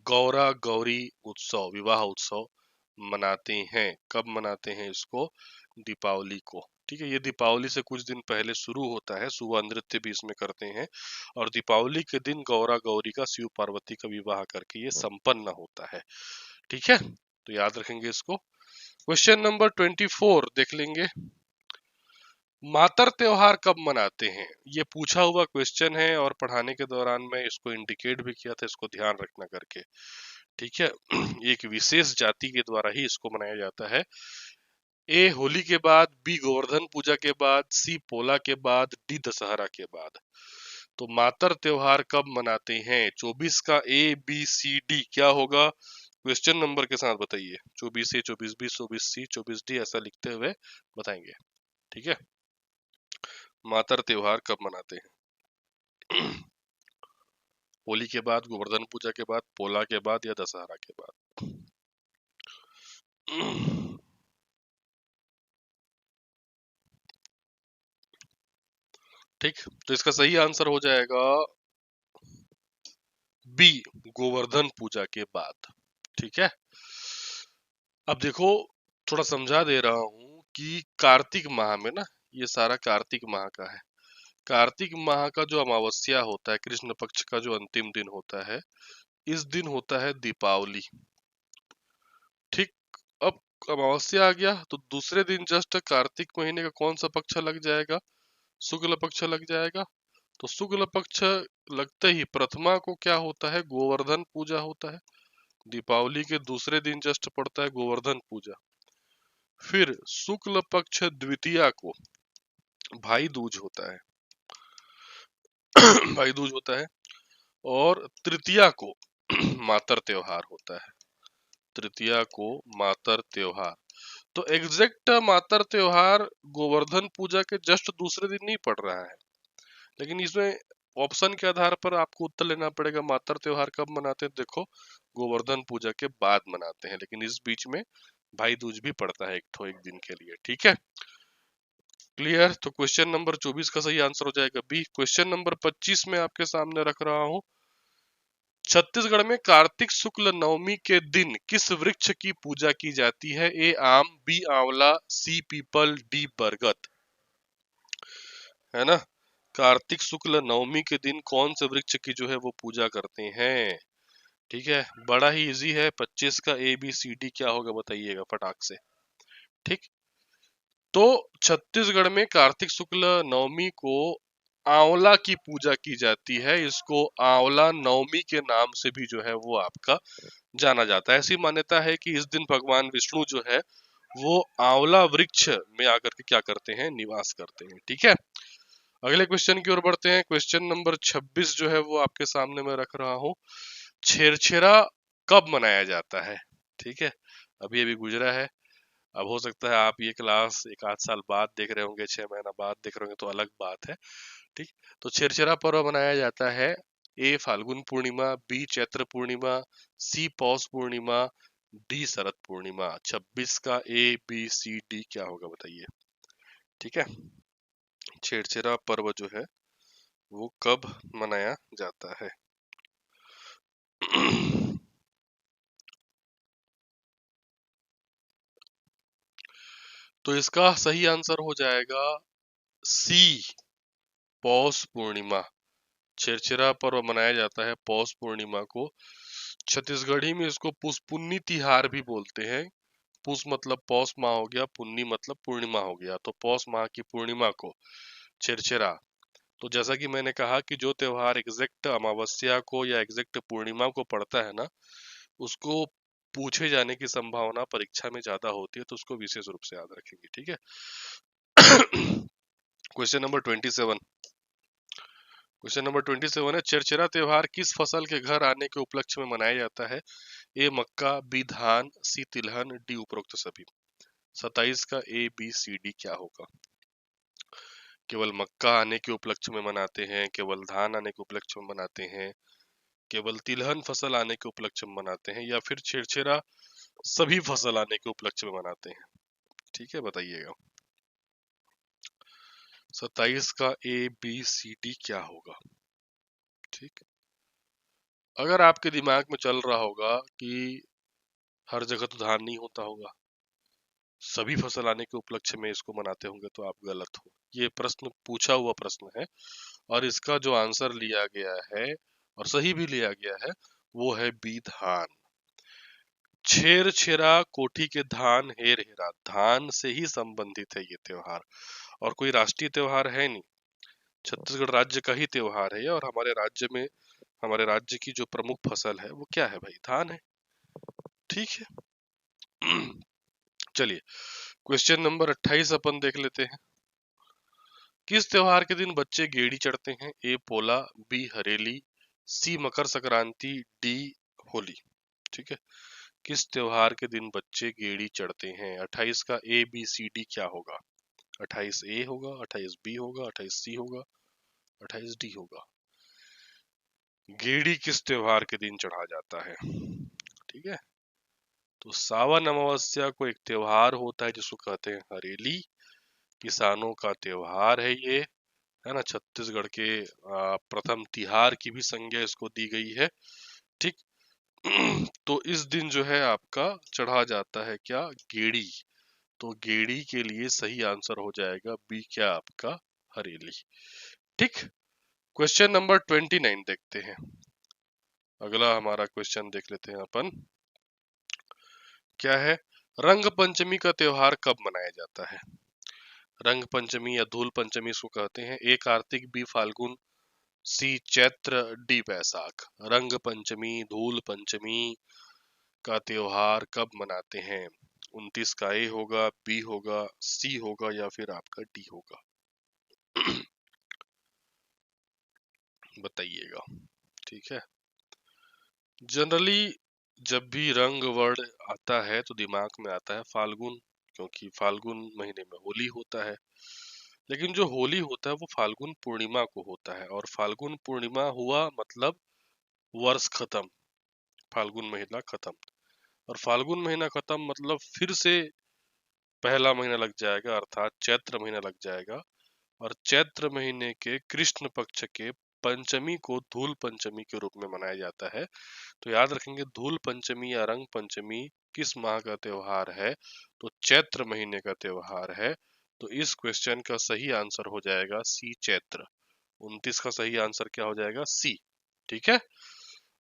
Gaura Gauri उत्सव, विवाह उत्सव मनाते हैं, कब मनाते हैं इसको? दीपावली को। ठीक है, ये दीपावली से कुछ दिन पहले शुरू होता है, सुबह नृत्य भी इसमें करते हैं और दीपावली के दिन गौरा गौरी का शिव पार्वती का विवाह करके ये संपन्न होता है। ठीक है, तो याद रखेंगे इसको। क्वेश्चन नंबर 24 देख लेंगे, मातर त्योहार कब मनाते हैं? ये पूछा हुआ क्वेश्चन है और पढ़ाने के दौरान मैं इसको इंडिकेट भी किया था, इसको ध्यान रखना करके। ठीक है, एक विशेष जाति के द्वारा ही इसको मनाया जाता है। ए होली के बाद, बी गोवर्धन पूजा के बाद, सी पोला के बाद, डी दशहरा के बाद। तो मातर त्योहार कब मनाते हैं? 24 का ए, बी, सी, डी क्या होगा? क्वेश्चन नंबर के साथ बताइए। 24 ए, 24 बी, 24 सी, 24 डी ऐसा लिखते हुए बताएंगे। ठीक है, मातर त्योहार कब मनाते हैं? होली के बाद, गोवर्धन पूजा के बाद, पोला के बाद या दशहरा के बाद? ठीक, तो इसका सही आंसर हो जाएगा बी, गोवर्धन पूजा के बाद। ठीक है, अब देखो थोड़ा समझा दे रहा हूं कि कार्तिक माह में ना, ये सारा कार्तिक माह का है। कार्तिक माह का जो अमावस्या होता है, कृष्ण पक्ष का जो अंतिम दिन होता है, इस दिन होता है दीपावली। ठीक। अब अमावस्या आ गया तो दूसरे दिन जस्ट कार्तिक महीने का कौन सा पक्ष लग जाएगा? शुक्ल पक्ष लग जाएगा। तो शुक्ल पक्ष लगते ही प्रथमा को क्या होता है? गोवर्धन पूजा होता है। दीपावली के दूसरे दिन जस्ट पड़ता है गोवर्धन पूजा। फिर शुक्ल पक्ष द्वितीया को भाई दूज होता है। भाई दूज होता है। और तृतीया को मातर त्योहार होता है। तृतीया को मातर त्योहार। तो एग्जैक्ट मातर त्योहार गोवर्धन पूजा के जस्ट दूसरे दिन नहीं पड़ रहा है, लेकिन इसमें ऑप्शन के आधार पर आपको उत्तर लेना पड़ेगा। मातर त्योहार कब मनाते हैं? देखो, गोवर्धन पूजा के बाद मनाते हैं, लेकिन इस बीच में भाई दूज भी पड़ता है एक दिन के लिए। ठीक है, क्लियर? तो क्वेश्चन नंबर 24 का सही आंसर हो जाएगा बी। क्वेश्चन नंबर 25 में आपके सामने रख रहा हूं। छत्तीसगढ़ में कार्तिक शुक्ल नवमी के दिन किस वृक्ष की पूजा की जाती है? ए आम, बी आंवला, सी पीपल, डी बरगद। है ना? कार्तिक शुक्ल नवमी के दिन कौन से वृक्ष की जो है वो पूजा करते हैं? ठीक है, बड़ा ही इजी है। 25 का ए बी सी डी क्या होगा बताइएगा फटाक से। ठीक, तो छत्तीसगढ़ में कार्तिक शुक्ल नवमी को आंवला की पूजा की जाती है। इसको आंवला नवमी के नाम से भी जो है वो आपका जाना जाता है। ऐसी मान्यता है कि इस दिन भगवान विष्णु जो है वो आंवला वृक्ष में आकर के क्या करते हैं? निवास करते हैं। ठीक है, अगले क्वेश्चन की ओर बढ़ते हैं। क्वेश्चन नंबर 26 जो है वो आपके सामने मैं रख रहा हूँ। छेरछेरा कब मनाया जाता है? ठीक है, अभी अभी गुजरा है। अब हो सकता है आप ये क्लास एक आध साल बाद देख रहे होंगे, 6 महीना बाद देख रहे होंगे, तो अलग बात है। ठीक, तो छेरछेरा पर्व मनाया जाता है ए फाल्गुन पूर्णिमा, बी चैत्र पूर्णिमा, सी पौष पूर्णिमा, डी शरद पूर्णिमा। 26 का ए बी सी डी क्या होगा बताइए। ठीक है, छेरछेरा पर्व जो है वो कब मनाया जाता है? तो इसका सही आंसर हो जाएगा सी पौष पूर्णिमा। छेरछेरा पर्व मनाया जाता है पौष पूर्णिमा को। छत्तीसगढ़ी में इसको पुष्पुन्नी तिहार भी बोलते हैं। पुष मतलब पौष माह हो गया, पुन्नी मतलब पूर्णिमा हो गया, तो पौष माह की पूर्णिमा को छेरछेरा। तो जैसा कि मैंने कहा कि जो त्योहार एग्जैक्ट अमावस्या को या एग्जैक्ट पूर्णिमा को पड़ता है ना, उसको पूछे जाने की संभावना परीक्षा में ज्यादा होती है, तो उसको विशेष रूप से याद रखेंगे। ठीक है, क्वेश्चन नंबर 27। क्वेश्चन नंबर 27 है, छेरछेरा त्योहार किस फसल के घर आने के उपलक्ष्य में मनाया जाता है? ए मक्का, बी धान, सी तिलहन, डी उपरोक्त सभी। 27 का ए बी सी डी क्या होगा? केवल मक्का आने के उपलक्ष्य में मनाते हैं, केवल धान आने के उपलक्ष्य में मनाते हैं, केवल तिलहन फसल आने के उपलक्ष्य में मनाते हैं, या फिर छेरछेरा सभी फसल आने के उपलक्ष्य में मनाते हैं? ठीक है, बताइएगा। 27 का ए बी सी डी क्या होगा? ठीक, अगर आपके दिमाग में चल रहा होगा कि हर जगह तो धान नहीं होता होगा, सभी फसल आने के उपलक्ष्य में इसको मनाते होंगे, तो आप गलत हो। ये प्रश्न पूछा हुआ प्रश्न है और इसका जो आंसर लिया गया है और सही भी लिया गया है वो है बी धान। छेर छेरा कोठी के धान हेर हेरा, धान से ही संबंधित है ये त्योहार, और कोई राष्ट्रीय त्योहार है नहीं। छत्तीसगढ़ राज्य का ही त्योहार है ये, और हमारे राज्य की जो प्रमुख फसल है वो क्या है भाई? धान है। ठीक है, चलिए क्वेश्चन नंबर 28 अपन देख लेते हैं। किस त्योहार के दिन बच्चे गेड़ी चढ़ते हैं? ए पोला, बी हरेली, सी मकर संक्रांति, डी होली। ठीक है, किस त्योहार के दिन बच्चे गेड़ी चढ़ते हैं? 28 का ए बी सी डी क्या होगा? 28 ए होगा, 28 बी होगा, 28 सी होगा, 28 डी होगा। गेड़ी किस त्योहार के दिन चढ़ा जाता है? ठीक है, तो सावन अमावस्या को एक त्योहार होता है जिसको कहते हैं हरेली। किसानों का त्योहार है ये, है ना। छत्तीसगढ़ के प्रथम तिहार की भी संज्ञा इसको दी गई है। ठीक, तो इस दिन जो है आपका चढ़ा जाता है क्या? गेड़ी। तो गेड़ी के लिए सही आंसर हो जाएगा बी क्या आपका? हरेली। ठीक। क्वेश्चन नंबर 29 देखते हैं। अगला हमारा क्वेश्चन देख लेते हैं अपन। क्या है? रंग पंचमी का त्योहार कब मनाया जाता है? रंग पंचमी या धूल पंचमी इसको कहते हैं। ए कार्तिक, बी फाल्गुन, सी चैत्र, डी बैसाख। रंग पंचमी, धूल पंचमी का त्योहार कब मनाते हैं? 29 का ए होगा, बी होगा, सी होगा या फिर आपका डी होगा? बताइएगा। ठीक है। जनरली जब भी रंग वर्ड आता है तो दिमाग में आता है फाल्गुन, क्योंकि फाल्गुन महीने में होली होता है। लेकिन जो होली होता है वो फाल्गुन पूर्णिमा को होता है, और फाल्गुन पूर्णिमा हुआ मतलब वर्ष खत्म, फाल्गुन महीना खत्म। और फाल्गुन महीना खत्म मतलब फिर से पहला महीना लग जाएगा, अर्थात चैत्र महीना लग जाएगा। और चैत्र महीने के कृष्ण पक्ष के पंचमी को धूल पंचमी के रूप में मनाया जाता है। तो याद रखेंगे, धूल पंचमी या रंग पंचमी किस माह का त्योहार है? तो चैत्र महीने का त्योहार है। तो इस क्वेश्चन का सही आंसर हो जाएगा सी, चैत्र। 29 का सही आंसर क्या हो जाएगा? सी। ठीक है।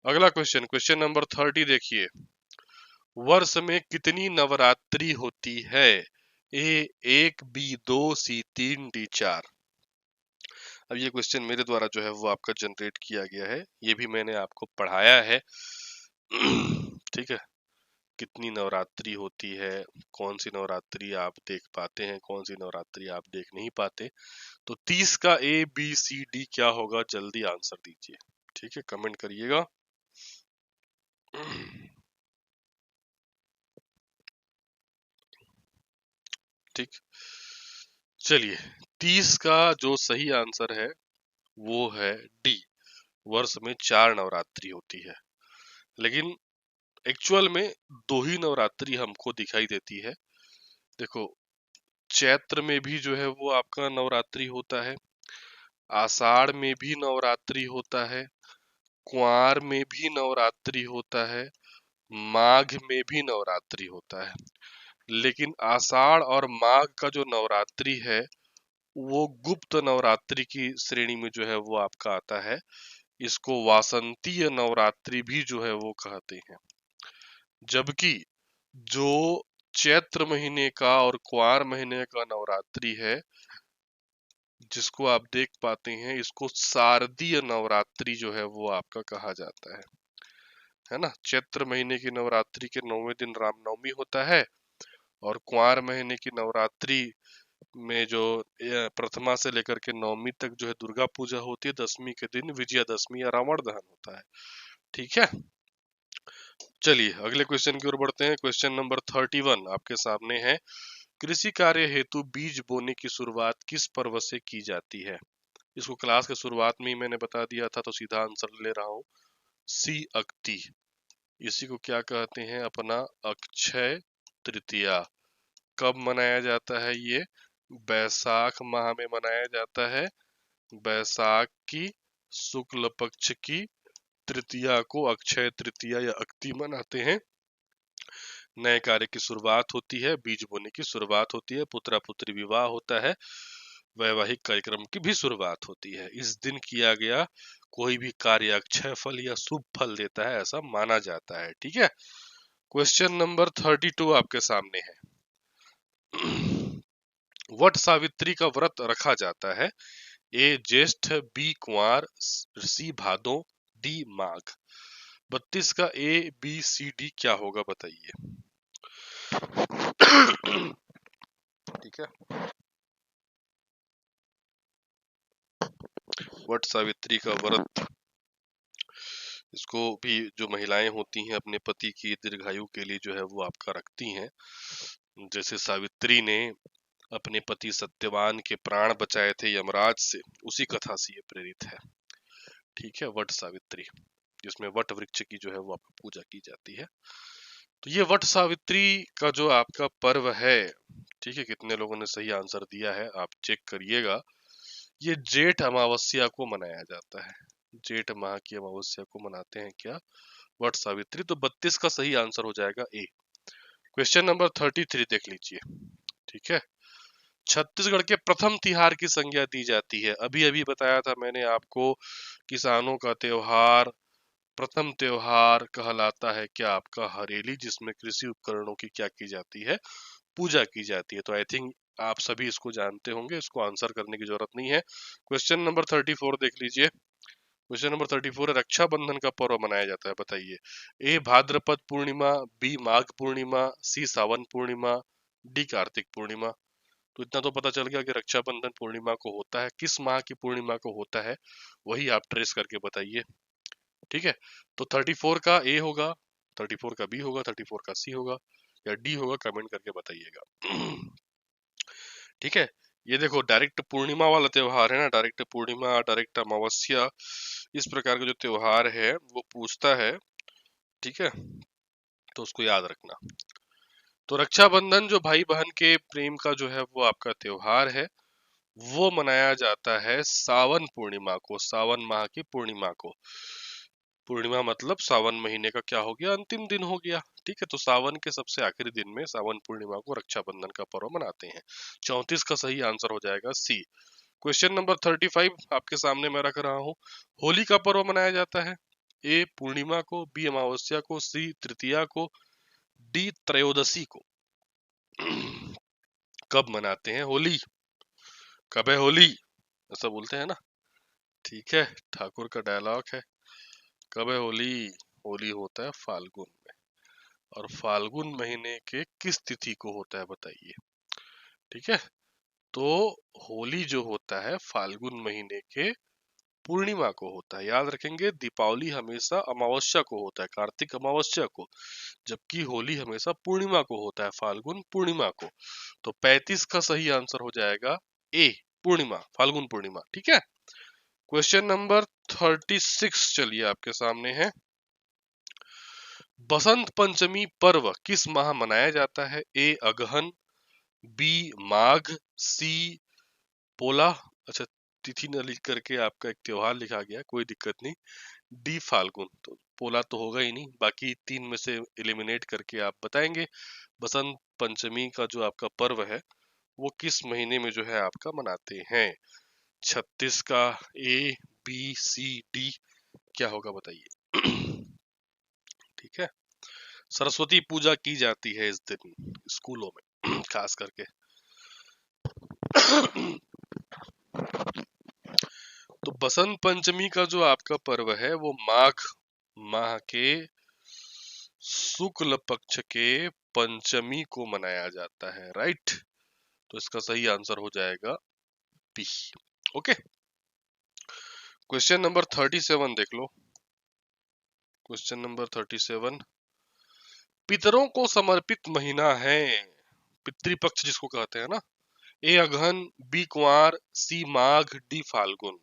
अगला क्वेश्चन, क्वेश्चन नंबर 30 देखिए। वर्ष में कितनी नवरात्रि होती है? ए 1, बी 2, सी 3, डी 4। अब ये क्वेश्चन मेरे द्वारा जो है वो आपका जनरेट किया गया है, ये भी मैंने आपको पढ़ाया है। ठीक है। कितनी नवरात्रि होती है, कौन सी नवरात्रि आप देख पाते हैं, कौन सी नवरात्रि आप देख नहीं पाते। तो 30 का ए बी सी डी क्या होगा? जल्दी आंसर दीजिए। ठीक है, कमेंट करिएगा। ठीक। चलिए, 30 का जो सही आंसर है वो है डी। वर्ष में 4 नवरात्रि होती है, लेकिन एक्चुअल में 2 ही नवरात्रि हमको दिखाई देती है। देखो, चैत्र में भी जो है वो आपका नवरात्रि होता है, आषाढ़ में भी नवरात्रि होता है, कुंवार में भी नवरात्रि होता है, माघ में भी नवरात्रि होता है। लेकिन आषाढ़ और माघ का जो नवरात्रि है वो गुप्त नवरात्रि की श्रेणी में जो है वो आपका आता है। इसको वासंतीय नवरात्रि भी जो है वो कहते हैं। जबकि जो चैत्र महीने का और कुंवार महीने का नवरात्रि है जिसको आप देख पाते हैं, इसको शारदीय नवरात्रि जो है वो आपका कहा जाता है ना। चैत्र महीने की नवरात्रि के 9वें दिन रामनवमी होता है, और कुंवार महीने की नवरात्रि में जो प्रथमा से लेकर के नवमी तक जो है दुर्गा पूजा होती है, 10वीं के दिन विजयादशमी या रावण दहन होता है। ठीक है। चलिए अगले क्वेश्चन की ओर बढ़ते हैं। क्वेश्चन नंबर 31 आपके सामने है। कृषि कार्य हेतु बीज बोने की शुरुआत किस पर्व से की जाती है? इसको क्लास के शुरुआत में ही मैंने बता दिया था, तो सीधा आंसर ले रहा हूँ, सी अक्ति। इसी को क्या कहते हैं? अपना अक्षय तृतीया। कब मनाया जाता है ये? बैसाख माह में मनाया जाता है। बैसाख की शुक्ल पक्ष की तृतीया को अक्षय तृतीया या अक्ति मनाते हैं। नए कार्य की शुरुआत होती है, बीज बोने की शुरुआत होती है, पुत्रा पुत्री विवाह होता है, वैवाहिक कार्यक्रम की भी शुरुआत होती है। इस दिन किया गया कोई भी कार्य अक्षय फल या शुभ फल देता है, ऐसा माना जाता है। ठीक है। क्वेश्चन नंबर 32 आपके सामने है। वट सावित्री का व्रत रखा जाता है। ए ज्येष्ठ, बी कुंवार, सी भादो, डी माघ। 32 का ए बी सी डी क्या होगा? बताइए। ठीक है। वट सावित्री का व्रत, इसको भी जो महिलाएं होती हैं अपने पति की दीर्घायु के लिए जो है वो आपका रखती हैं। जैसे सावित्री ने अपने पति सत्यवान के प्राण बचाए थे यमराज से, उसी कथा से ये प्रेरित है। ठीक है, वट सावित्री, जिसमें वट वृक्ष की जो है वो आपको पूजा की जाती है। तो ये वट सावित्री का जो आपका पर्व है, ठीक है, कितने लोगों ने सही आंसर दिया है आप चेक करिएगा। ये जेठ अमावस्या को मनाया जाता है। जेठ माह की अमावस्या को मनाते हैं क्या? वट सावित्री। तो 32 का सही आंसर हो जाएगा ए। क्वेश्चन नंबर 33 देख लीजिए। ठीक है। छत्तीसगढ़ के प्रथम तिहार की संज्ञा दी जाती है। अभी अभी बताया था मैंने आपको, किसानों का त्योहार, प्रथम त्योहार कहलाता है क्या आपका हरेली, जिसमें कृषि उपकरणों की क्या की जाती है, पूजा की जाती है। तो आई थिंक आप सभी इसको जानते होंगे, इसको आंसर करने की जरूरत नहीं है। क्वेश्चन नंबर 34 देख लीजिए। क्वेश्चन नंबर 34 है, रक्षाबंधन का पर्व मनाया जाता है, बताइए। ए भाद्रपद पूर्णिमा, बी माघ पूर्णिमा, सी सावन पूर्णिमा, डी कार्तिक पूर्णिमा। तो इतना तो पता चल गया कि रक्षाबंधन पूर्णिमा को होता है, किस माह की पूर्णिमा को होता है वही आप ट्रेस करके बताइए। ठीक है, तो 34 का ए होगा, 34 का बी होगा, 34 का सी होगा या डी होगा, कमेंट करके बताइएगा। ठीक है, ये देखो डायरेक्ट पूर्णिमा वाला त्योहार है ना, डायरेक्ट पूर्णिमा, डायरेक्ट अमावस्या, इस प्रकार का जो त्योहार है वो पूछता है। ठीक है, तो उसको याद रखना। तो रक्षाबंधन जो भाई बहन के प्रेम का जो है वो आपका त्योहार है, वो मनाया जाता है सावन पूर्णिमा को, सावन माह की पूर्णिमा को। पूर्णिमा मतलब सावन महीने का क्या हो गया, अंतिम दिन हो गया। ठीक है, तो सावन के सबसे आखिरी दिन में सावन पूर्णिमा को रक्षाबंधन का पर्व मनाते हैं। 34 का सही आंसर हो जाएगा सी। क्वेश्चन नंबर 35 आपके सामने मैं रख रहा हूँ। होली का पर्व मनाया जाता है, ए पूर्णिमा को, बी अमावस्या को, सी तृतीया को, डी त्रयोदशी को। कब मनाते हैं होली, कब है होली, ऐसा बोलते हैं ना। ठीक है, ठाकुर का डायलॉग है। कब है होली, होली होता है फाल्गुन में, और फाल्गुन महीने के किस तिथि को होता है बताइए। ठीक है, तो होली जो होता है फाल्गुन महीने के पूर्णिमा को होता है। याद रखेंगे, दीपावली हमेशा अमावस्या को होता है, कार्तिक अमावस्या को, जबकि होली हमेशा पूर्णिमा को होता है, फाल्गुन पूर्णिमा को। तो 35 का सही आंसर हो जाएगा ए, पूर्णिमा, फाल्गुन पूर्णिमा। ठीक है, क्वेश्चन नंबर 36 चलिए आपके सामने है। बसंत पंचमी पर्व किस माह मनाया जाता है, ए अगहन, बी माघ, सी पोला, अच्छा तिथि न लिख करके आपका एक त्योहार लिखा गया, कोई दिक्कत नहीं, डी फाल्गुन। तो पोला तो होगा ही नहीं, बाकी तीन में से एलिमिनेट करके आप बताएंगे बसंत पंचमी का जो आपका पर्व है वो किस महीने में जो है आपका मनाते हैं। 36 का ए बी सी डी क्या होगा बताइए। ठीक है, सरस्वती पूजा की जाती है इस दिन स्कूलों में खास करके। तो बसंत पंचमी का जो आपका पर्व है वो माघ माह के शुक्ल पक्ष के पंचमी को मनाया जाता है, राइट। तो इसका सही आंसर हो जाएगा बी। ओके, क्वेश्चन नंबर 37 देख लो। क्वेश्चन नंबर 37, पितरों को समर्पित महीना है, पितृपक्ष जिसको कहते हैं ना, ए अगहन, बी कुंवार, सी माघ, डी फाल्गुन।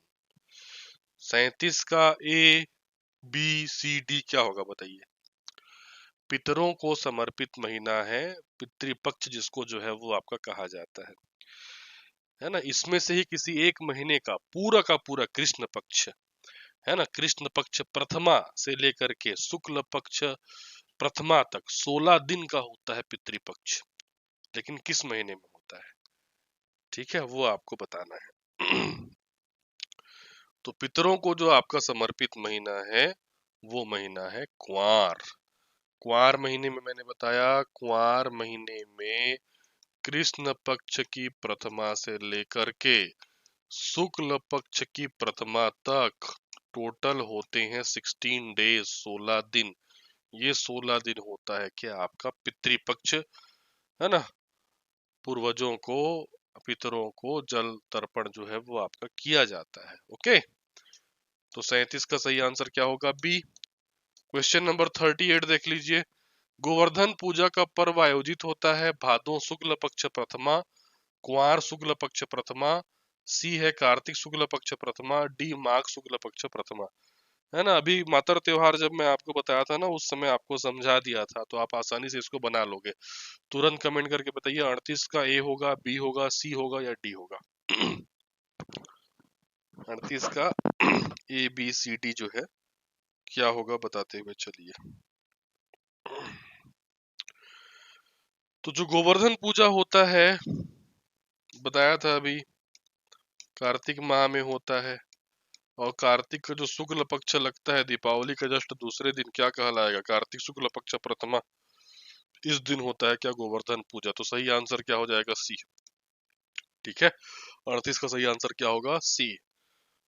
37 का ए बी सी डी क्या होगा बताइए। पितरों को समर्पित महीना है, पितृपक्ष जिसको जो है वो आपका कहा जाता है ना। इसमें से ही किसी एक महीने का पूरा कृष्ण पक्ष है ना, कृष्ण पक्ष प्रथमा से लेकर के शुक्ल पक्ष प्रथमा तक 16 दिन का होता है पितृपक्ष, लेकिन किस महीने में होता है, ठीक है, वो आपको बताना है। तो पितरों को जो आपका समर्पित महीना है वो महीना है कुंवार। कुंवार महीने में मैंने बताया, कुंवार महीने में कृष्ण पक्ष की प्रथमा से लेकर के शुक्ल पक्ष की प्रथमा तक टोटल होते हैं 16 डेज, 16 दिन। ये 16 दिन होता है क्या आपका पितृपक्ष, है ना। पूर्वजों को, पितरों को जल तर्पण जो है वो आपका किया जाता है। ओके, तो 37 का सही आंसर क्या होगा, बी। क्वेश्चन नंबर 38 देख लीजिए। गोवर्धन पूजा का पर्व आयोजित होता है भादों शुक्ल पक्ष प्रथमा, कुंवार शुक्ल पक्ष प्रथमा, सी है कार्तिक शुक्ल पक्ष प्रथमा, डी माघ शुक्ल पक्ष प्रथमा। है ना, अभी मातर त्योहार जब मैं आपको बताया था ना, उस समय आपको समझा दिया था, तो आप आसानी से इसको बना लोगे। तुरंत कमेंट करके बताइए 38 का ए होगा, बी होगा, सी होगा या डी होगा। 38 का ए बी सी डी जो है क्या होगा बताते हुए चलिए। तो जो गोवर्धन पूजा होता है, बताया था अभी, कार्तिक माह में होता है। और कार्तिक का जो शुक्ल पक्ष लगता है दीपावली का जस्ट दूसरे दिन, क्या कहलाएगा? कार्तिक शुक्ल पक्ष प्रथमा, इस दिन होता है क्या? गोवर्धन पूजा। तो सही आंसर क्या हो जाएगा? सी। ठीक है, 38 का सही आंसर क्या होगा? सी।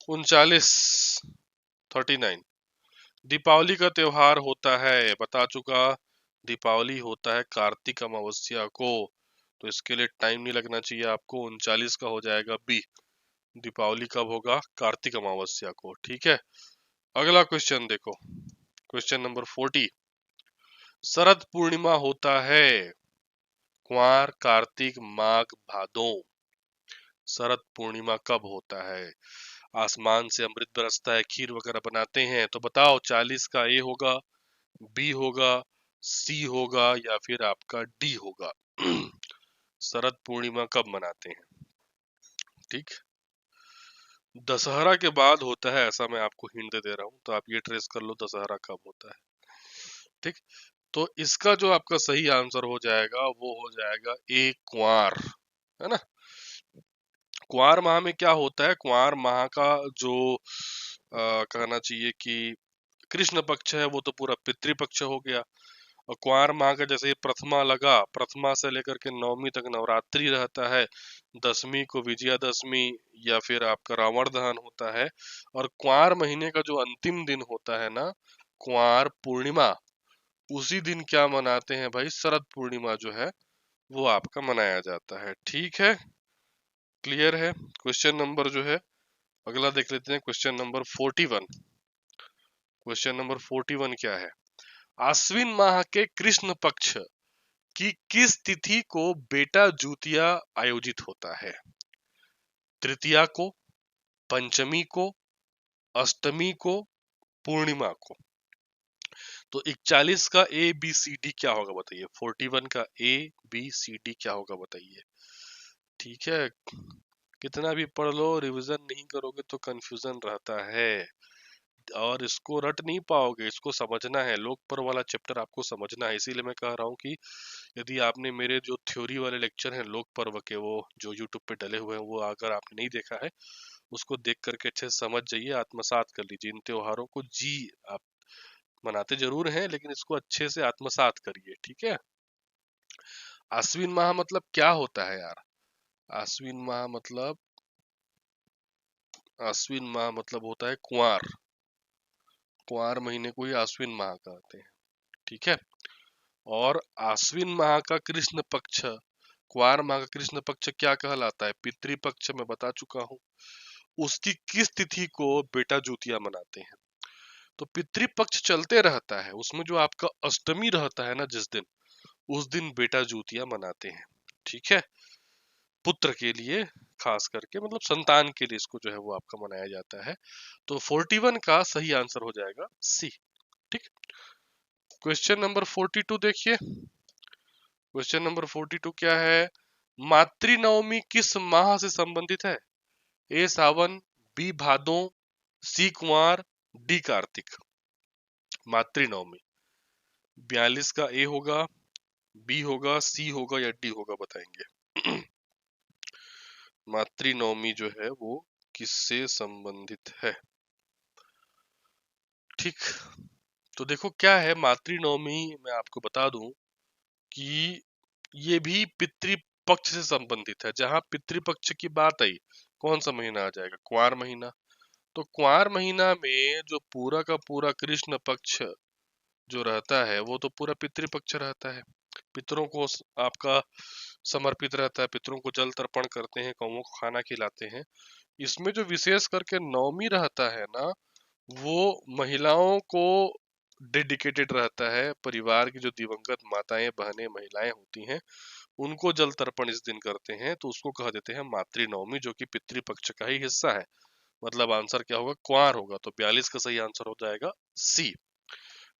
39, 39, दीपावली का त्योहार होता है, बता चुका। दीपावली होता है कार्तिक अमावस्या को, तो इसके लिए टाइम नहीं लगना चाहिए आपको। 39 का हो जाएगा बी, दीपावली कब होगा? कार्तिक अमावस्या को। ठीक है, अगला क्वेश्चन देखो, क्वेश्चन नंबर 40। शरद पूर्णिमा होता है कुंवार, कार्तिक, माघ, भादो। शरद पूर्णिमा कब होता है? आसमान से अमृत बरसता है, खीर वगैरह बनाते हैं, तो बताओ 40 का ए होगा, बी होगा, सी होगा, या फिर आपका डी होगा? शरद पूर्णिमा कब मनाते हैं? ठीक, दशहरा के बाद होता है, ऐसा मैं आपको हिंट दे दे रहा हूं, तो आप ये ट्रेस कर लो दशहरा कब होता है। ठीक, तो इसका जो आपका सही आंसर हो जाएगा वो हो जाएगा ए, कुंवार, है ना। कुंवार माह में क्या होता है? कुंवार माह का जो कहना चाहिए कि कृष्ण पक्ष है वो तो पूरा पितृपक्ष हो गया। और कुंवार माह का जैसे प्रथमा लगा, प्रथमा से लेकर के नवमी तक नवरात्रि रहता है, दसवीं को विजयादशमी या फिर आपका रावण दहन होता है। और कुंवार महीने का जो अंतिम दिन होता है ना, कुंवार पूर्णिमा, उसी दिन क्या मनाते हैं भाई? शरद पूर्णिमा जो है वो आपका मनाया जाता है। ठीक है, क्लियर है। क्वेश्चन नंबर जो है अगला देख लेते हैं, क्वेश्चन नंबर 41। क्वेश्चन नंबर 41 क्या है? आश्विन माह के कृष्ण पक्ष की किस तिथि को बेटा जूतिया आयोजित होता है? तृतीया को, पंचमी को, अष्टमी को, पूर्णिमा को। तो 41 का ए बी सी डी क्या होगा बताइए? 41 का ए बी सी डी क्या होगा बताइए? ठीक है, कितना भी पढ़ लो, रिवीजन नहीं करोगे तो कंफ्यूजन रहता है और इसको रट नहीं पाओगे। इसको समझना है, लोक पर वाला चैप्टर आपको समझना है। इसीलिए मैं कह रहा हूँ कि यदि आपने मेरे जो थ्योरी वाले लेक्चर हैं लोक पर्व के, वो जो यूट्यूब पे डले हुए हैं, वो अगर आपने नहीं देखा है, उसको देख करके अच्छे से समझ जाइए, आत्मसात कर लीजिए इन त्योहारों को। जी, आप मनाते जरूर हैं लेकिन इसको अच्छे से आत्मसात करिए। ठीक है, आश्विन माह मतलब क्या होता है यार? आश्विन माह मतलब, आश्विन माह मतलब होता है कुंवार। कुंवार महीने को ही आश्विन माह कहते हैं। ठीक है, और आश्विन माह का कृष्ण पक्ष, कुंवार माह का कृष्ण पक्ष क्या कहलाता है? पितृपक्ष, में बता चुका हूँ। उसकी किस तिथि को बेटा जूतिया मनाते हैं? तो पितृपक्ष चलते रहता है, उसमें जो आपका अष्टमी रहता है ना जिस दिन, उस दिन बेटा जूतिया मनाते हैं। ठीक है, पुत्र के लिए खास करके, मतलब संतान के लिए इसको जो है वो आपका मनाया जाता है। तो 41 का सही आंसर हो जाएगा सी। ठीक, क्वेश्चन नंबर 42 देखिए। क्वेश्चन नंबर 42 क्या है? मातृ नवमी किस माह से संबंधित है? ए सावन, बी भादों, सी कुंवार, डी कार्तिक। मातृ नवमी 42 का ए होगा, बी होगा, सी होगा, या डी होगा? बताएंगे। मातृ नवमी जो है वो किससे संबंधित है? ठीक, तो देखो क्या है मातृ नवमी, मैं आपको बता दूं कि ये भी पितृपक्ष से संबंधित है। जहां पितृपक्ष की बात आई, कौन सा महीना आ जाएगा? कुंवार महीना। तो कुंवार महीना में जो पूरा का पूरा कृष्ण पक्ष जो रहता है वो तो पूरा पितृपक्ष रहता है। पितरों को आपका समर्पित रहता है, पितरों को जल तर्पण करते हैं, कौओं को खाना खिलाते हैं। इसमें जो विशेष करके नवमी रहता है ना, वो महिलाओं को डेडिकेटेड रहता है। परिवार की जो दिवंगत माताएं, बहनें, महिलाएं होती हैं, उनको जल तर्पण इस दिन करते हैं, तो उसको कह देते हैं मातृ नवमी, जो कि पितृपक्ष का ही हिस्सा है। मतलब आंसर क्या होगा? कुंवार होगा। तो 42 का सही आंसर हो जाएगा सी।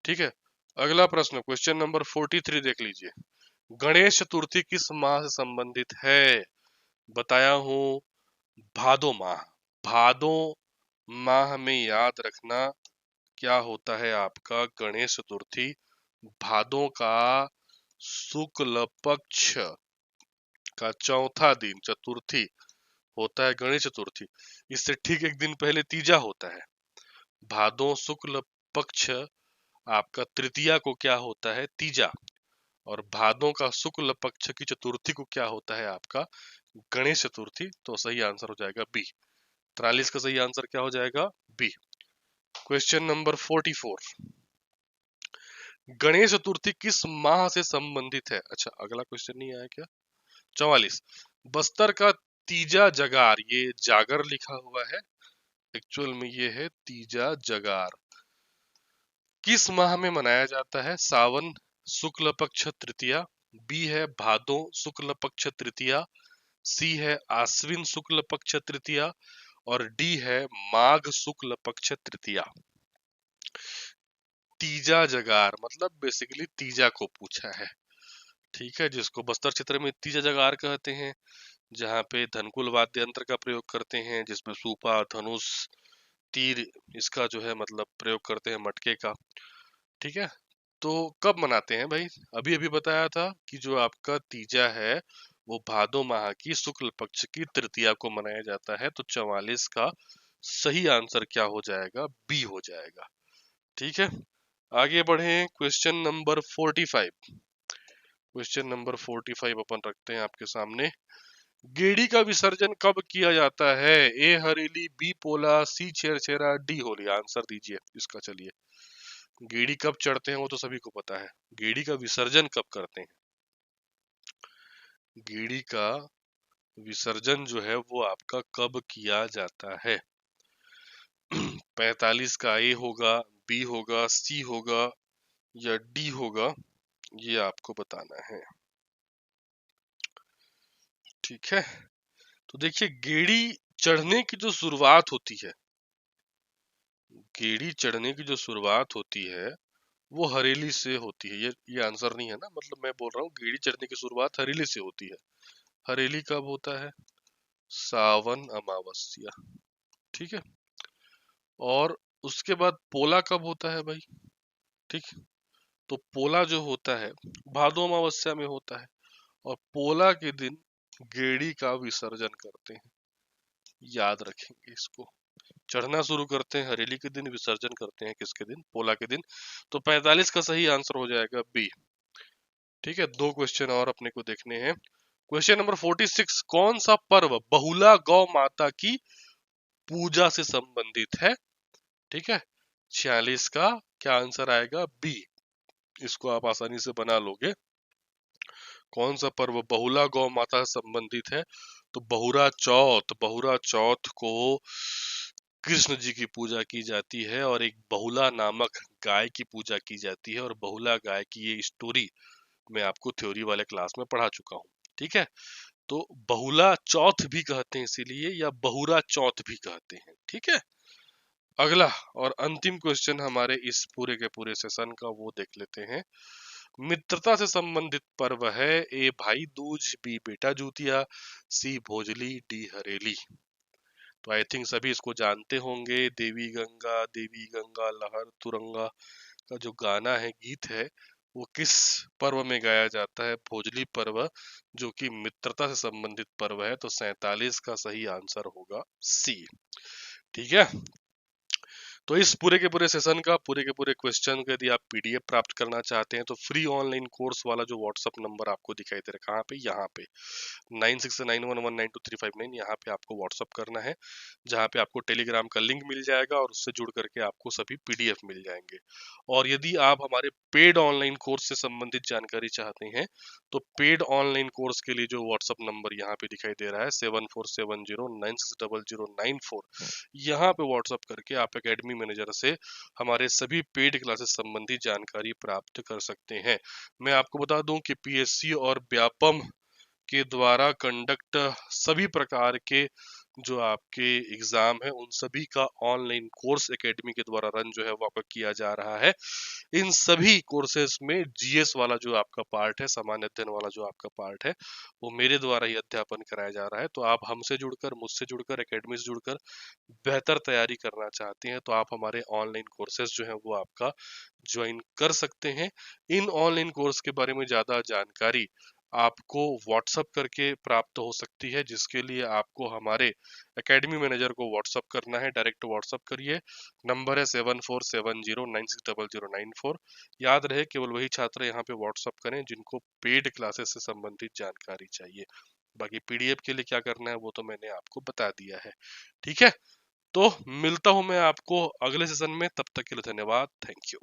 ठीक है, अगला प्रश्न, क्वेश्चन नंबर 43 देख लीजिए। गणेश चतुर्थी किस माह से संबंधित है? बताया हूं, भादो माह। भादो माह में याद रखना क्या होता है आपका गणेश चतुर्थी? भादों का शुक्ल पक्ष का चौथा दिन चतुर्थी होता है गणेश चतुर्थी। इससे ठीक एक दिन पहले तीजा होता है। भादों शुक्ल पक्ष आपका तृतीया को क्या होता है? तीजा। और भादों का शुक्ल पक्ष की चतुर्थी को क्या होता है? आपका गणेश चतुर्थी। तो सही आंसर हो जाएगा बी। 43 का सही आंसर क्या हो जाएगा? B. Question number 44, Ganesh Chaturthi किस माह से संबंधित है? अच्छा, अगला क्वेश्चन नहीं आया क्या? 44, बस्तर का तीजा जगार, ये जागर लिखा हुआ है, एक्चुअल में ये है तीजा जगार, किस माह में मनाया जाता है? सावन शुक्ल पक्ष तृतीया, बी है भादों शुक्ल पक्ष तृतीया, सी है आश्विन शुक्ल पक्ष तृतीया, और डी है माघ शुक्ल पक्ष तृतीया। तीजा जगार मतलब बेसिकली तीजा को पूछा है, ठीक है, जिसको बस्तर क्षेत्र में तीजा जगार कहते हैं, जहाँ पे धनकुल वाद्य यंत्र का प्रयोग करते हैं, जिसमें सूपा, धनुष, तीर, इसका जो है मतलब प्रयोग करते हैं, मटके का। ठीक है, तो कब मनाते हैं भाई? अभी अभी बताया था कि जो आपका तीजा है वो भादो माह की शुक्ल पक्ष की तृतीया को मनाया जाता है। तो 44 का सही आंसर क्या हो जाएगा? बी हो जाएगा। ठीक है, आगे बढ़े। क्वेश्चन नंबर 45, क्वेश्चन नंबर 45 अपन रखते हैं आपके सामने। गेड़ी का विसर्जन कब किया जाता है? ए हरेली, बी पोला, सी छेरछेरा, डी होली। आंसर दीजिए इसका। चलिए, गेड़ी कब चढ़ते हैं वो तो सभी को पता है, गेड़ी का विसर्जन कब करते हैं? गेड़ी का विसर्जन जो है वो आपका कब किया जाता है? 45 का ए होगा, बी होगा, सी होगा या डी होगा, ये आपको बताना है। ठीक है, तो देखिए, गेड़ी चढ़ने की जो शुरुआत होती है, गेड़ी चढ़ने की जो शुरुआत होती है वो हरेली से होती है। ये आंसर नहीं है ना, मतलब मैं बोल रहा हूँ गेड़ी चढ़ने की शुरुआत हरेली से होती है। हरेली कब होता है? सावन अमावस्या। ठीक है, और उसके बाद पोला कब होता है भाई? ठीक, तो पोला जो होता है भादो अमावस्या में होता है, और पोला के दिन गेड़ी का विसर्जन करते हैं। याद रखेंगे इसको। चढ़ना शुरू करते हैं हरेली के दिन, विसर्जन करते हैं किसके दिन? पोला के दिन। तो 45 का सही आंसर हो जाएगा बी। ठीक है, दो क्वेश्चन और अपने को देखने हैं। क्वेश्चन नंबर 46, कौन सा पर्व बहुला गौ माता की पूजा से संबंधित है? ठीक है, 46 का क्या आंसर आएगा? बी। इसको आप आसानी से बना लोगे। कौन सा पर्व बहुला गौ माता से संबंधित है? तो बहुरा चौथ, बहुरा चौथ को कृष्ण जी की पूजा की जाती है, और एक बहुला नामक गाय की पूजा की जाती है, और बहुला गाय की ये स्टोरी मैं आपको थ्योरी वाले क्लास में पढ़ा चुका हूँ। ठीक है, तो बहुला चौथ भी कहते हैं इसीलिए, या बहुरा चौथ भी कहते हैं। ठीक है, अगला और अंतिम क्वेश्चन हमारे इस पूरे के पूरे सेशन का वो देख लेते हैं। मित्रता से संबंधित पर्व है, ए भाई दूज, बी बेटा जूतिया, सी भोजली, डी हरेली। तो आई थिंक सभी इसको जानते होंगे। देवी गंगा लहर तुरंगा का जो गाना है, गीत है, वो किस पर्व में गाया जाता है? भोजली पर्व, जो कि मित्रता से संबंधित पर्व है। तो 47 का सही आंसर होगा सी। ठीक है, तो इस पूरे के पूरे सेशन का पूरे के पूरे क्वेश्चन का यदि आप पीडीएफ प्राप्त करना चाहते हैं तो फ्री ऑनलाइन कोर्स वाला जो व्हाट्सअप नंबर आपको दिखाई दे रहा है, कहाँ पे? यहाँ पे 9691192359, यहाँ पे आपको व्हाट्सअप करना है, जहाँ पे आपको टेलीग्राम का लिंक मिल जाएगा, और उससे जुड़ करके आपको सभी पीडीएफ मिल जाएंगे। और यदि आप हमारे पेड ऑनलाइन कोर्स से संबंधित जानकारी चाहते हैं तो पेड ऑनलाइन कोर्स के लिए जो व्हाट्सअप नंबर यहाँ पे दिखाई दे रहा है 7470960094, यहाँ पे व्हाट्सअप करके आप एकेडमी मैनेजर से हमारे सभी पेड क्लासेस संबंधी जानकारी प्राप्त कर सकते हैं। मैं आपको बता दूं कि पीएससी और व्यापम के द्वारा कंडक्ट सभी प्रकार के जो आपके एग्जाम है उन सभी का ऑनलाइन कोर्स एकेडमी के द्वारा रन जो है वो आपका किया जा रहा है। इन सभी कोर्सेज में जीएस वाला जो आपका पार्ट है, सामान्य अध्ययन वाला जो आपका पार्ट है, वो मेरे द्वारा ही अध्यापन कराया जा रहा है। तो आप हमसे जुड़कर, मुझसे जुड़कर, एकेडमी से जुड़कर बेहतर तैयारी करना चाहते हैं तो आप हमारे ऑनलाइन कोर्सेज जो है वो आपका ज्वाइन कर सकते हैं। इन ऑनलाइन कोर्स के बारे में ज्यादा जानकारी आपको व्हाट्सअप करके प्राप्त हो सकती है, जिसके लिए आपको हमारे एकेडमी मैनेजर को व्हाट्सअप करना है। डायरेक्ट व्हाट्सअप करिए, नंबर है 7470960094। याद रहे केवल वही छात्र यहाँ पे व्हाट्सअप करें जिनको पेड क्लासेस से संबंधित जानकारी चाहिए। बाकी पीडीएफ के लिए क्या करना है वो तो मैंने आपको बता दिया है। ठीक है, तो मिलता हूं मैं आपको अगले सेशन में, तब तक के लिए धन्यवाद, थैंक यू।